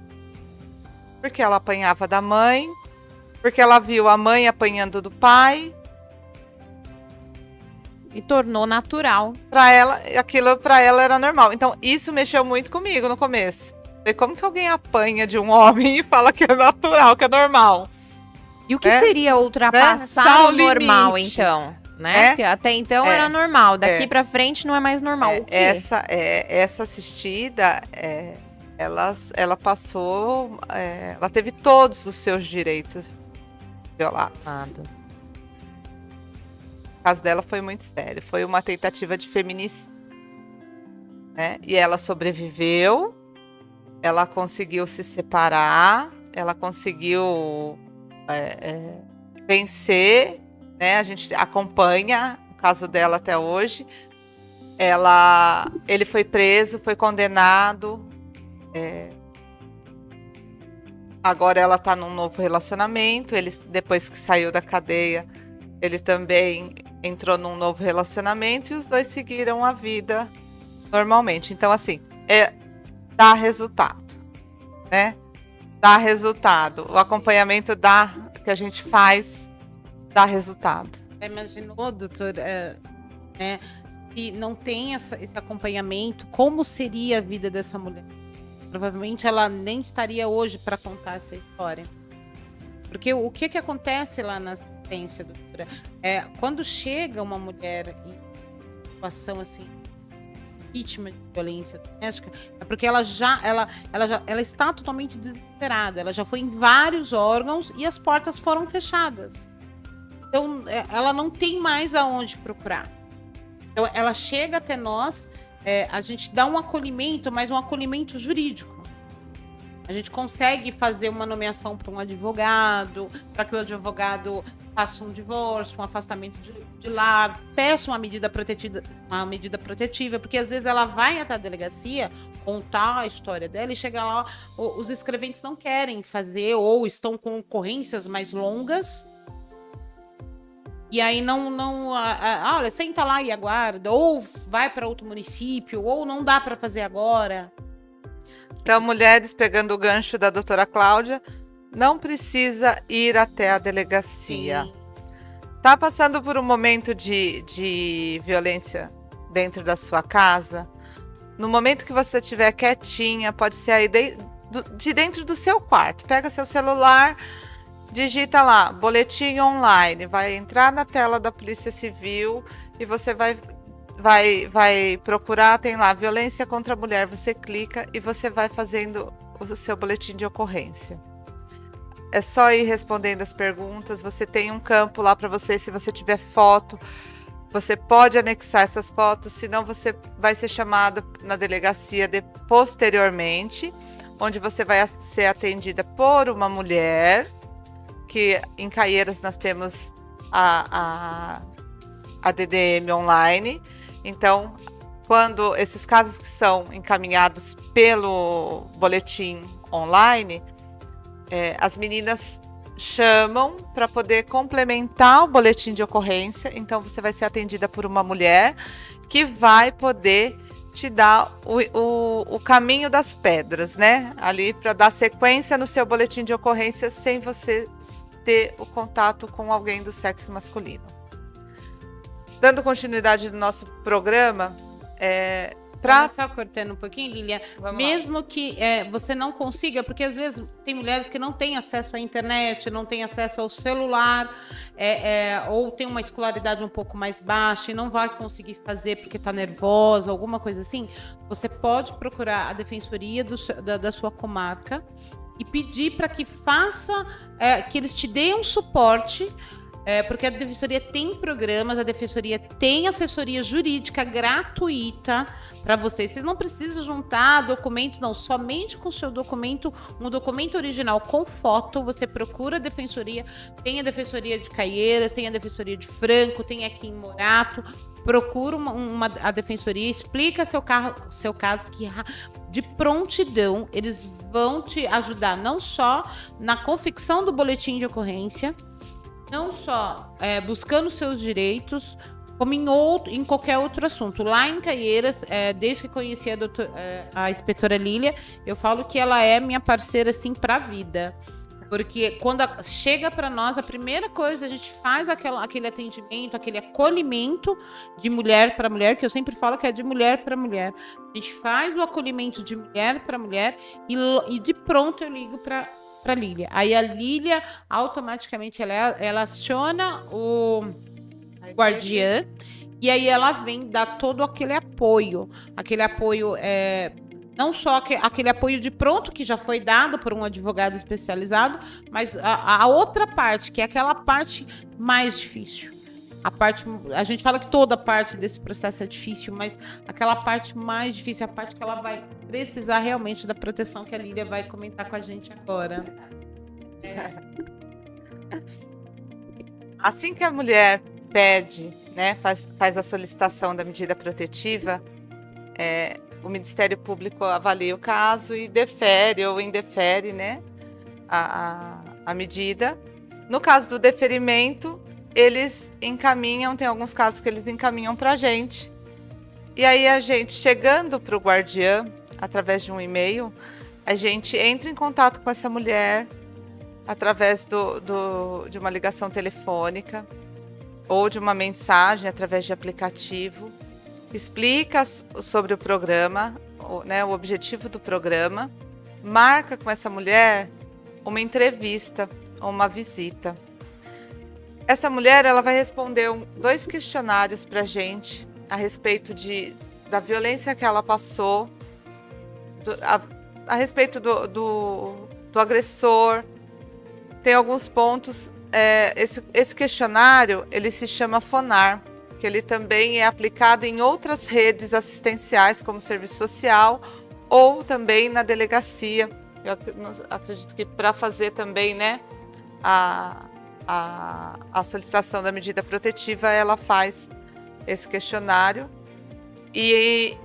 C: Porque ela apanhava da mãe, porque ela viu a mãe apanhando do pai.
A: E tornou natural.
C: Para ela, aquilo para ela era normal. Então, isso mexeu muito comigo no começo. Como que alguém apanha de um homem e fala que é natural, que é normal?
A: E o que seria ultrapassar o normal, então? Né? Porque até então era normal. Daqui para frente não é mais normal. O quê?
C: Essa assistida, ela passou, ela teve todos os seus direitos violados. O caso dela foi muito sério. Foi uma tentativa de feminicídio, né? E ela sobreviveu. Ela conseguiu se separar. Ela conseguiu vencer, né? A gente acompanha o caso dela até hoje. Ele foi preso, foi condenado. Agora ela está num novo relacionamento. Ele, depois que saiu da cadeia, ele também entrou num novo relacionamento e os dois seguiram a vida normalmente. Então, assim, dá resultado, né? Dá resultado. O acompanhamento que a gente faz dá resultado.
B: Imaginou, doutor, se não tem esse acompanhamento, como seria a vida dessa mulher? Provavelmente ela nem estaria hoje para contar essa história. Porque o que acontece lá na assistência, doutora? Quando chega uma mulher em situação assim, vítima de violência doméstica, é porque ela está totalmente desesperada. Ela já foi em vários órgãos e as portas foram fechadas. Então, ela não tem mais aonde procurar. Então, ela chega até nós, a gente dá um acolhimento, mas um acolhimento jurídico. A gente consegue fazer uma nomeação para um advogado, para que o advogado faça um divórcio, um afastamento de lar, peça uma medida protetiva, porque às vezes ela vai até a delegacia contar a história dela e chega lá, os escreventes não querem fazer ou estão com ocorrências mais longas. E aí olha, senta lá e aguarda, ou vai para outro município, ou não dá para fazer agora.
C: Então, mulheres, pegando o gancho da doutora Cláudia, não precisa ir até a delegacia.
B: Sim.
C: Tá passando por um momento de violência dentro da sua casa? No momento que você estiver quietinha, pode ser aí de dentro do seu quarto. Pega seu celular, digita lá, boletim online, vai entrar na tela da Polícia Civil e você vai procurar, tem lá, violência contra a mulher, você clica e você vai fazendo o seu boletim de ocorrência. É só ir respondendo as perguntas, você tem um campo lá para você, se você tiver foto, você pode anexar essas fotos, senão você vai ser chamado na delegacia posteriormente, onde você vai ser atendida por uma mulher, que em Caieiras nós temos a DDM online. Então, quando esses casos que são encaminhados pelo boletim online, as meninas chamam para poder complementar o boletim de ocorrência. Então, você vai ser atendida por uma mulher que vai poder te dar o caminho das pedras, né? Ali para dar sequência no seu boletim de ocorrência sem você ter o contato com alguém do sexo masculino. Dando continuidade no nosso programa,
B: Só cortando um pouquinho, Lília, mesmo que você não consiga, porque às vezes tem mulheres que não têm acesso à internet, não têm acesso ao celular, ou tem uma escolaridade um pouco mais baixa e não vai conseguir fazer porque está nervosa, alguma coisa assim, você pode procurar a defensoria da sua comarca e pedir para que que eles te deem um suporte. Porque a Defensoria tem programas, a Defensoria tem assessoria jurídica gratuita para vocês. Vocês não precisam juntar documentos, não. Somente com o seu documento, um documento original com foto, você procura a Defensoria. Tem a Defensoria de Caieiras, tem a Defensoria de Franco, tem aqui em Morato. Procura a Defensoria, explica seu caso, que de prontidão eles vão te ajudar não só na confecção do boletim de ocorrência, não só buscando seus direitos, como em qualquer outro assunto. Lá em Caieiras, desde que conheci a inspetora Lília, eu falo que ela é minha parceira assim para a vida. Porque quando chega para nós, a primeira coisa, a gente faz aquele atendimento, aquele acolhimento de mulher para mulher, que eu sempre falo que é de mulher para mulher. A gente faz o acolhimento de mulher para mulher e de pronto eu ligo para Lília. Aí a Lília automaticamente ela aciona o guardiã e aí ela vem dar todo aquele apoio não só aquele apoio de pronto que já foi dado por um advogado especializado, mas a outra parte, que é aquela parte mais difícil. A gente fala que toda parte desse processo é difícil, mas aquela parte mais difícil, a parte que ela vai precisar realmente da proteção, que a Lília vai comentar com a gente agora.
C: Assim que a mulher pede, né, faz a solicitação da medida protetiva, o Ministério Público avalia o caso e defere ou indefere, né, a medida. No caso do deferimento, eles encaminham, tem alguns casos que eles encaminham para a gente. E aí a gente, chegando para o guardiã, através de um e-mail, a gente entra em contato com essa mulher através de uma ligação telefônica ou de uma mensagem através de aplicativo, explica sobre o programa, né, o objetivo do programa, marca com essa mulher uma entrevista ou uma visita. Essa mulher ela vai responder 2 questionários para a gente a respeito da violência que ela passou, a respeito do agressor. Tem alguns pontos. Esse questionário, ele se chama FONAR, que ele também é aplicado em outras redes assistenciais, como serviço social, ou também na delegacia. Eu acredito que para fazer também, né, a solicitação da medida protetiva, ela faz esse questionário. E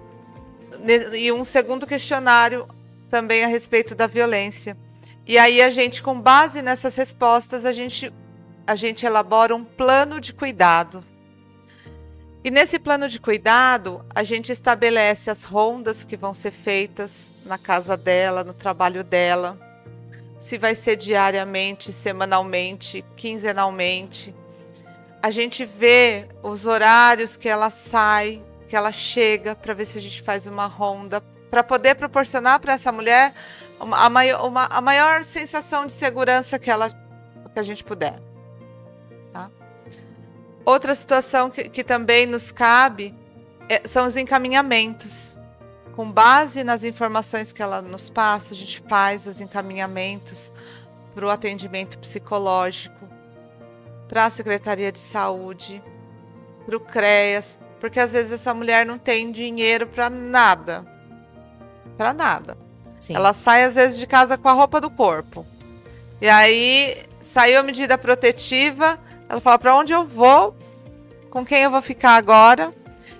C: um segundo questionário também a respeito da violência. E aí a gente, com base nessas respostas, a gente elabora um plano de cuidado. E nesse plano de cuidado, a gente estabelece as rondas que vão ser feitas na casa dela, no trabalho dela, se vai ser diariamente, semanalmente, quinzenalmente. A gente vê os horários que ela sai, que ela chega, para ver se a gente faz uma ronda, para poder proporcionar para essa mulher a maior sensação de segurança que a gente puder. Tá? Outra situação que também nos cabe são os encaminhamentos. Com base nas informações que ela nos passa, a gente faz os encaminhamentos para o atendimento psicológico, para a Secretaria de Saúde, para o CREAS, porque às vezes essa mulher não tem dinheiro para nada. Para nada.
A: Sim.
C: Ela sai às vezes de casa com a roupa do corpo. E aí saiu a medida protetiva, ela fala: para onde eu vou? Com quem eu vou ficar agora?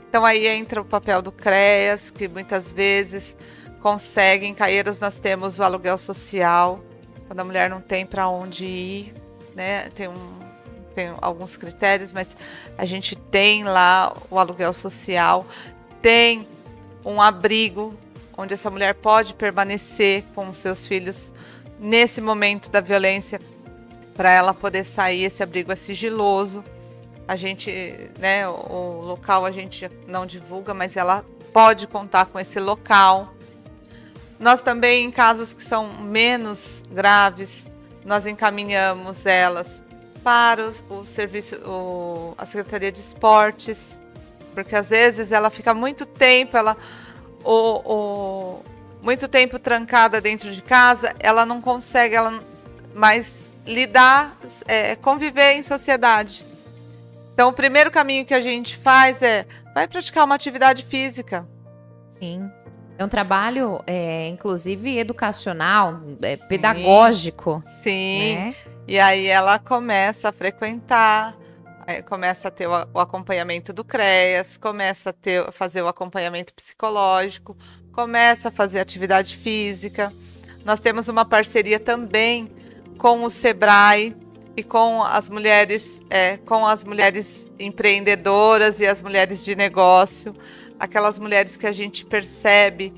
C: Então aí entra o papel do CREAS, que muitas vezes consegue. Em Caieiras nós temos o aluguel social, quando a mulher não tem para onde ir, né? Tem alguns critérios, mas a gente tem lá o aluguel social, tem um abrigo onde essa mulher pode permanecer com os seus filhos nesse momento da violência, para ela poder sair. Esse abrigo é sigiloso. A gente, né, o local a gente não divulga, mas ela pode contar com esse local. Nós também, em casos que são menos graves, nós encaminhamos elas para o serviço, a Secretaria de Esportes, porque às vezes ela fica muito tempo, muito tempo trancada dentro de casa, ela não consegue mais lidar, conviver em sociedade. Então, o primeiro caminho que a gente faz vai praticar uma atividade física.
A: Sim. É um trabalho, inclusive, educacional, pedagógico.
C: Sim.
A: Né?
C: E aí ela começa a frequentar, começa a ter o acompanhamento do CREAS, começa a fazer o acompanhamento psicológico, começa a fazer atividade física. Nós temos uma parceria também com o SEBRAE e com as mulheres empreendedoras e as mulheres de negócio, aquelas mulheres que a gente percebe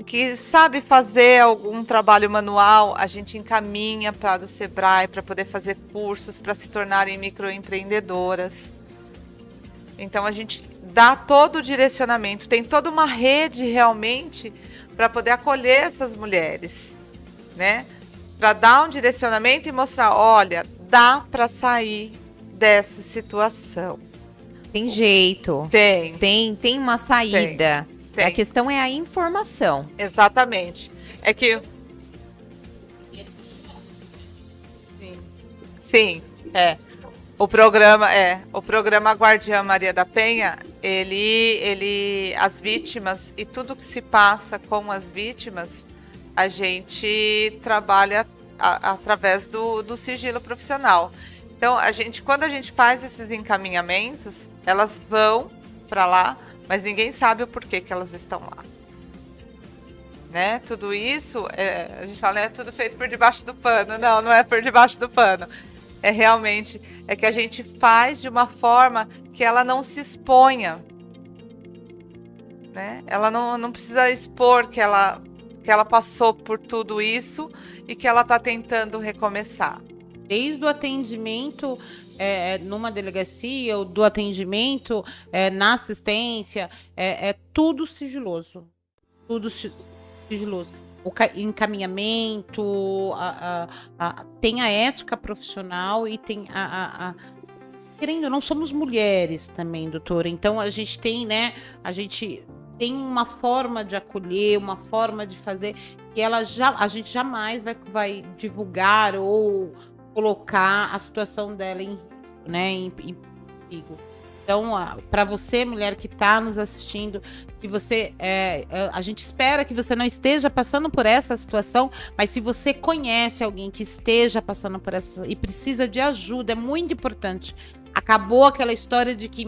C: que sabe fazer algum trabalho manual, a gente encaminha para o SEBRAE para poder fazer cursos para se tornarem microempreendedoras. Então a gente dá todo o direcionamento, tem toda uma rede realmente para poder acolher essas mulheres, né? Para dar um direcionamento e mostrar: olha, dá para sair dessa situação.
A: Tem jeito. Tem uma saída.
C: Tem.
A: A questão é a informação.
C: Exatamente. É que sim, o programa Guardiã Maria da Penha, ele as vítimas e tudo que se passa com as vítimas, a gente trabalha através do sigilo profissional. Então, quando a gente faz esses encaminhamentos, elas vão para lá, mas ninguém sabe o porquê que elas estão lá. Né? Tudo isso, a gente fala, é tudo feito por debaixo do pano. Não, não é por debaixo do pano. Realmente que a gente faz de uma forma que ela não se exponha. Né? Ela não precisa expor que ela passou por tudo isso e que ela está tentando recomeçar.
B: Desde o atendimento numa delegacia, ou do atendimento na assistência, tudo sigiloso. Tudo sigiloso. O encaminhamento, tem a ética profissional e tem querendo ou não, somos mulheres também, doutora. Então a gente tem, né? A gente tem uma forma de acolher, uma forma de fazer que a gente jamais vai divulgar ou colocar a situação dela em risco, né? Em perigo. Então, para você, mulher que está nos assistindo, se você, a gente espera que você não esteja passando por essa situação, mas se você conhece alguém que esteja passando por essa e precisa de ajuda, é muito importante. Acabou aquela história de que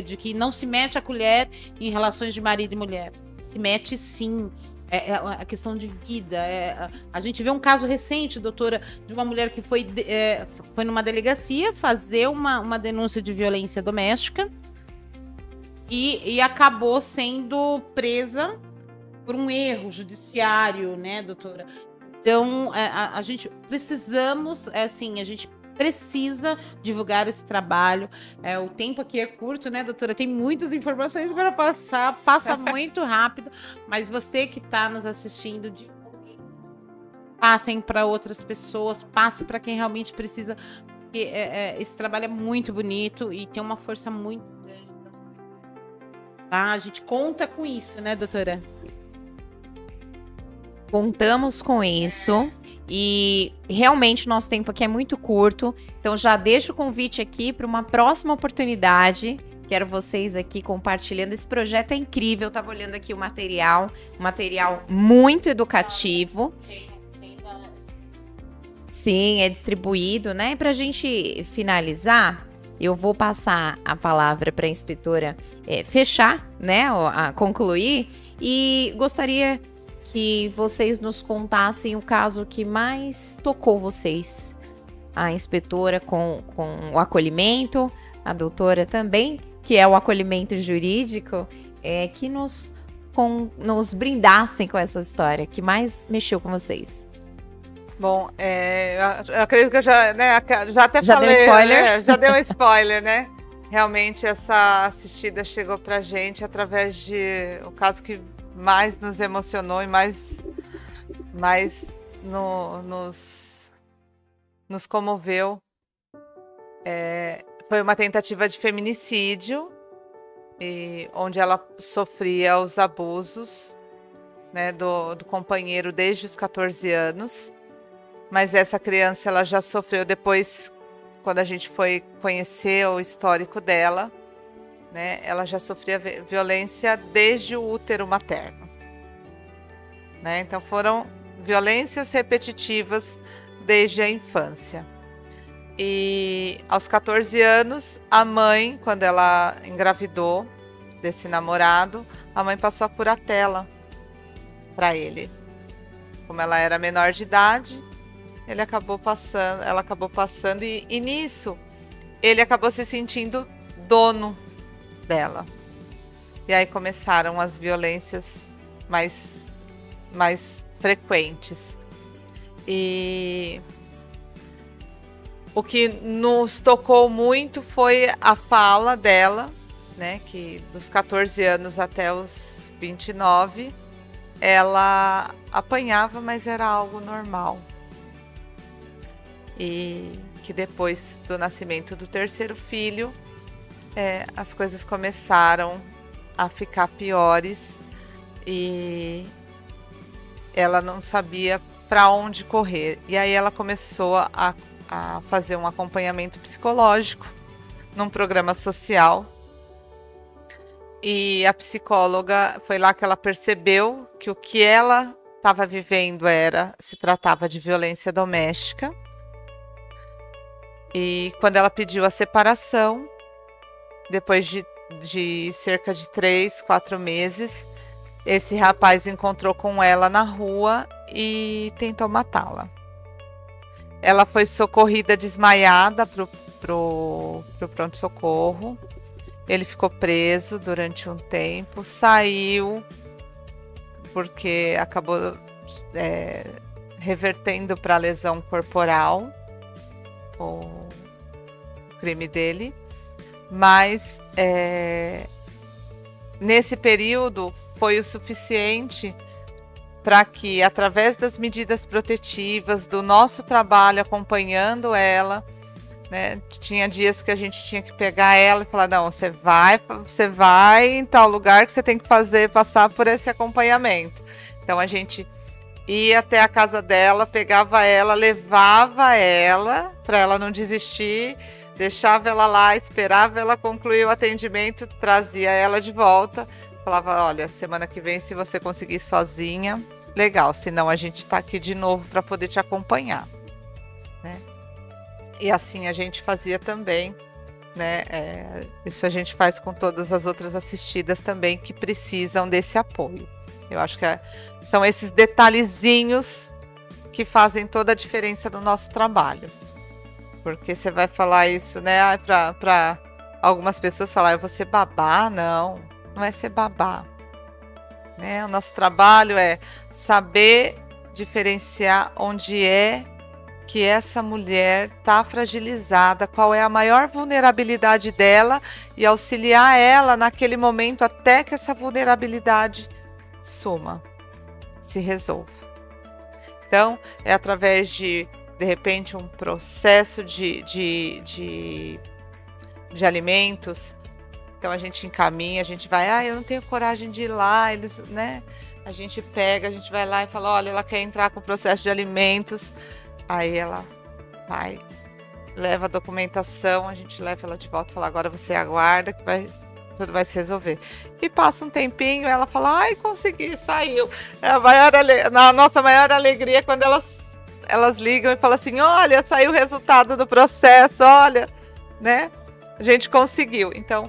B: de que não se mete a colher em relações de marido e mulher. Se mete sim. É a questão de vida. A gente vê um caso recente, doutora, de uma mulher que foi numa delegacia fazer uma denúncia de violência doméstica e acabou sendo presa por um erro judiciário, né, doutora? Então, a gente precisamos, a gente precisa divulgar esse trabalho. O tempo aqui é curto, né, doutora? Tem muitas informações para passar, passa muito rápido, mas você que está nos assistindo, passem para outras pessoas, passe para quem realmente precisa, porque esse trabalho é muito bonito e tem uma força muito grande. Tá? A gente conta com isso, né, doutora?
A: Contamos com isso. E realmente o nosso tempo aqui é muito curto, então já deixo o convite aqui para uma próxima oportunidade. Quero vocês aqui compartilhando. Esse projeto é incrível, eu estava olhando aqui o material, um material muito educativo. Sim, é distribuído, né? Para a gente finalizar, eu vou passar a palavra para a inspetora fechar, né? A concluir, e gostaria que vocês nos contassem o caso que mais tocou vocês. A inspetora com o acolhimento, a doutora também, que é o acolhimento jurídico, que nos brindassem com essa história, que mais mexeu com vocês.
C: Bom, eu acredito que eu já até
A: já
C: falei.
A: Deu spoiler?
C: Já deu um spoiler, né? Realmente essa assistida chegou pra gente através de o caso que mais nos emocionou e mais nos comoveu. Foi uma tentativa de feminicídio, onde ela sofria os abusos, né, do companheiro desde os 14 anos. Mas essa criança ela já sofreu depois, quando a gente foi conhecer o histórico dela, né, ela já sofria violência desde o útero materno, né? Então foram violências repetitivas desde a infância. E aos 14 anos, a mãe, quando ela engravidou desse namorado, a mãe passou a curatela para ele. Como ela era menor de idade, ela acabou passando e nisso ele acabou se sentindo dono dela. E aí começaram as violências mais frequentes. E o que nos tocou muito foi a fala dela, né, que dos 14 anos até os 29, ela apanhava, mas era algo normal. E que depois do nascimento do terceiro filho, as coisas começaram a ficar piores e ela não sabia para onde correr. E aí ela começou a fazer um acompanhamento psicológico num programa social. E a psicóloga, foi lá que ela percebeu que o que ela estava vivendo se tratava de violência doméstica. E quando ela pediu a separação, depois de cerca de 3, 4 meses, esse rapaz encontrou com ela na rua e tentou matá-la. Ela foi socorrida desmaiada pro pronto-socorro. Ele ficou preso durante um tempo, saiu porque acabou revertendo para lesão corporal o crime dele. Mas nesse período foi o suficiente para que, através das medidas protetivas, do nosso trabalho acompanhando ela, né? Tinha dias que a gente tinha que pegar ela e falar, não, você vai em tal lugar que você tem que passar por esse acompanhamento. Então a gente ia até a casa dela, pegava ela, levava ela para ela não desistir, deixava ela lá, esperava ela concluir o atendimento, trazia ela de volta, falava, olha, semana que vem se você conseguir sozinha, legal, senão a gente está aqui de novo para poder te acompanhar, né? E assim a gente fazia também, né? Isso a gente faz com todas as outras assistidas também que precisam desse apoio. Eu acho que são esses detalhezinhos que fazem toda a diferença no nosso trabalho. Porque você vai falar isso, né? Para algumas pessoas falar, eu vou ser babá. Não, não é ser babá. Né? O nosso trabalho é saber diferenciar onde é que essa mulher está fragilizada, qual é a maior vulnerabilidade dela e auxiliar ela naquele momento até que essa vulnerabilidade suma, se resolva. Então, é através de repente, um processo de alimentos. Então, a gente encaminha, a gente vai, eu não tenho coragem de ir lá, eles, né? A gente pega, a gente vai lá e fala, olha, ela quer entrar com o processo de alimentos. Aí ela vai, leva a documentação, a gente leva ela de volta e fala, agora você aguarda que tudo vai se resolver. E passa um tempinho, ela fala, ai, consegui, saiu. É a nossa maior alegria é quando elas ligam e falam assim, olha, saiu o resultado do processo, olha, né? A gente conseguiu. Então,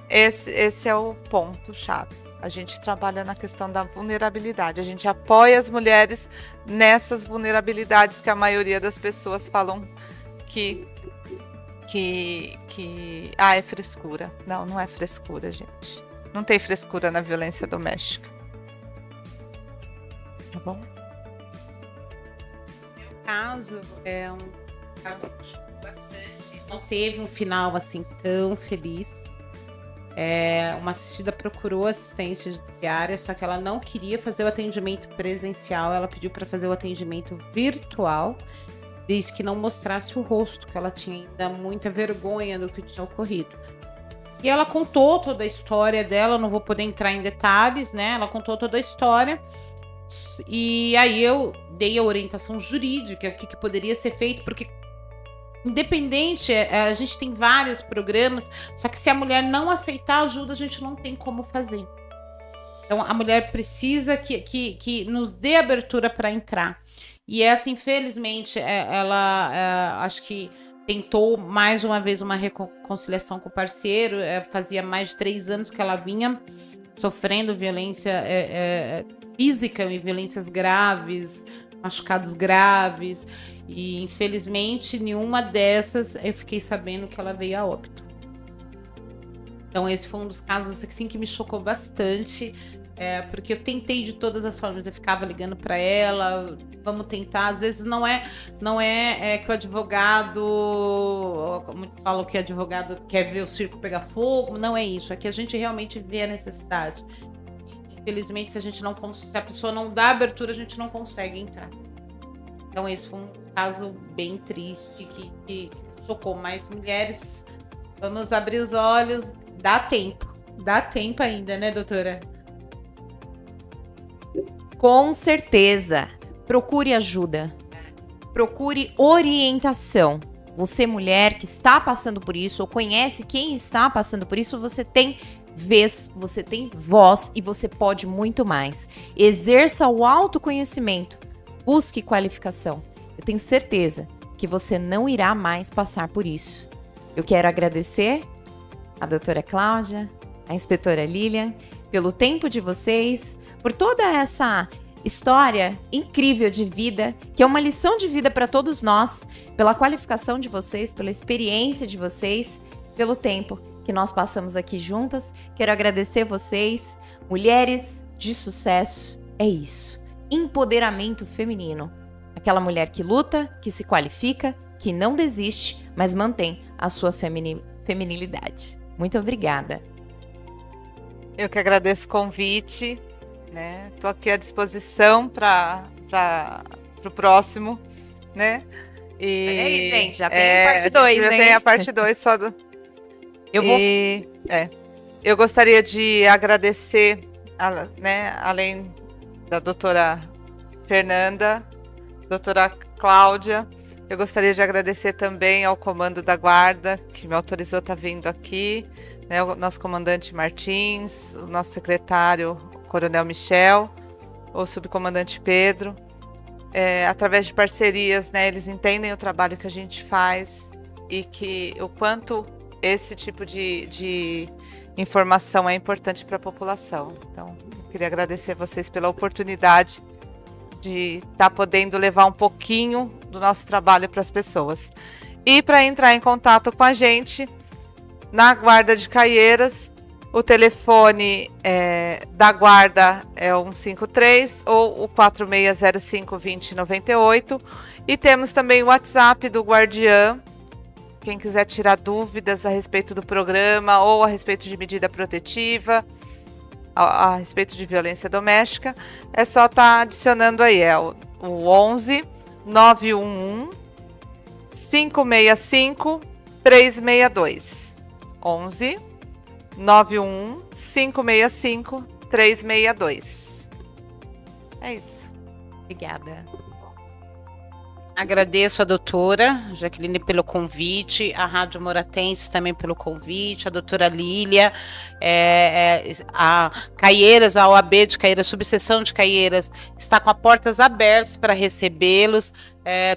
C: esse é o ponto-chave. A gente trabalha na questão da vulnerabilidade. A gente apoia as mulheres nessas vulnerabilidades que a maioria das pessoas falam que é frescura. Não, não é frescura, gente. Não tem frescura na violência doméstica. Tá bom?
B: Caso é um caso que bastante. Não teve um final assim tão feliz. Uma assistida procurou assistência judiciária, só que ela não queria fazer o atendimento presencial, ela pediu para fazer o atendimento virtual, desde que não mostrasse o rosto, que ela tinha ainda muita vergonha do que tinha ocorrido. E ela contou toda a história dela, não vou poder entrar em detalhes, né? Ela contou toda a história. E aí eu dei a orientação jurídica, o que poderia ser feito, porque independente, a gente tem vários programas, só que se a mulher não aceitar ajuda, a gente não tem como fazer. Então a mulher precisa que nos dê abertura para entrar. E essa, infelizmente, ela acho que tentou mais uma vez uma reconciliação com o parceiro, fazia mais de 3 anos que ela vinha sofrendo violência física e violências graves, machucados graves, e infelizmente nenhuma dessas eu fiquei sabendo que ela veio a óbito. Então esse foi um dos casos assim, que me chocou bastante, porque eu tentei de todas as formas, eu ficava ligando para ela, vamos tentar, às vezes não é que o advogado, muitos falam que o advogado quer ver o circo pegar fogo, não é isso, é que a gente realmente vê a necessidade. Infelizmente, se a pessoa não dá abertura, a gente não consegue entrar. Então, esse foi um caso bem triste que chocou. Mas, mulheres, vamos abrir os olhos. Dá tempo. Dá tempo ainda, né, doutora?
A: Com certeza. Procure ajuda. Procure orientação. Você, mulher que está passando por isso, ou conhece quem está passando por isso, você tem vez, você tem voz e você pode muito mais. Exerça o autoconhecimento, busque qualificação. Eu tenho certeza que você não irá mais passar por isso. Eu quero agradecer a doutora Cláudia, a inspetora Lilian, pelo tempo de vocês, por toda essa história incrível de vida, que é uma lição de vida para todos nós, pela qualificação de vocês, pela experiência de vocês, pelo tempo que nós passamos aqui juntas. Quero agradecer vocês, mulheres de sucesso, é isso. Empoderamento feminino. Aquela mulher que luta, que se qualifica, que não desiste, mas mantém a sua feminilidade. Muito obrigada.
C: Eu que agradeço o convite, né? Estou aqui à disposição para o próximo, né? E,
A: Olha aí, gente, já tem a parte 2,
C: a gente já
A: hein?
C: tem a parte 2 só do...
A: Eu vou...
C: Eu gostaria de agradecer, né, além da doutora Fernanda, doutora Cláudia, eu gostaria de agradecer também ao comando da guarda, que me autorizou a estar vindo aqui, né, o nosso comandante Martins, o nosso secretário, Coronel Michel, o subcomandante Pedro. Através de parcerias, né, eles entendem o trabalho que a gente faz e que o quanto esse tipo de informação é importante para a população. Então, eu queria agradecer a vocês pela oportunidade de estar podendo levar um pouquinho do nosso trabalho para as pessoas. E para entrar em contato com a gente, na Guarda de Caieiras, o telefone da Guarda é o 153 ou o 4605-2098. E temos também o WhatsApp do Guardiã. Quem quiser tirar dúvidas a respeito do programa ou a respeito de medida protetiva, a respeito de violência doméstica, é só estar adicionando aí, o 11 911 565 362. 11 911 565 362. É isso.
A: Obrigada.
B: Agradeço a doutora Jaqueline pelo convite, a Rádio Moratense também pelo convite, a doutora Lília, a Caieiras, a OAB de Caieiras, subseção de Caieiras, está com as portas abertas para recebê-los.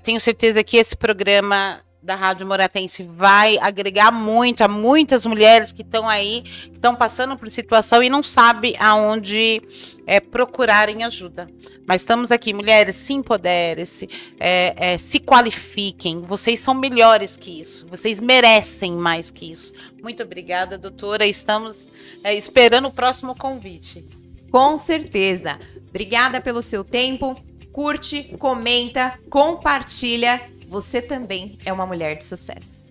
B: Tenho certeza que esse programa da Rádio Moratense vai agregar muito a muitas mulheres que estão aí, que estão passando por situação e não sabem aonde procurarem ajuda. Mas estamos aqui, mulheres, se empoderem, se qualifiquem, vocês são melhores que isso, vocês merecem mais que isso. Muito obrigada, doutora, estamos esperando o próximo convite.
A: Com certeza. Obrigada pelo seu tempo. Curte, comenta, compartilha. Você também é uma mulher de sucesso.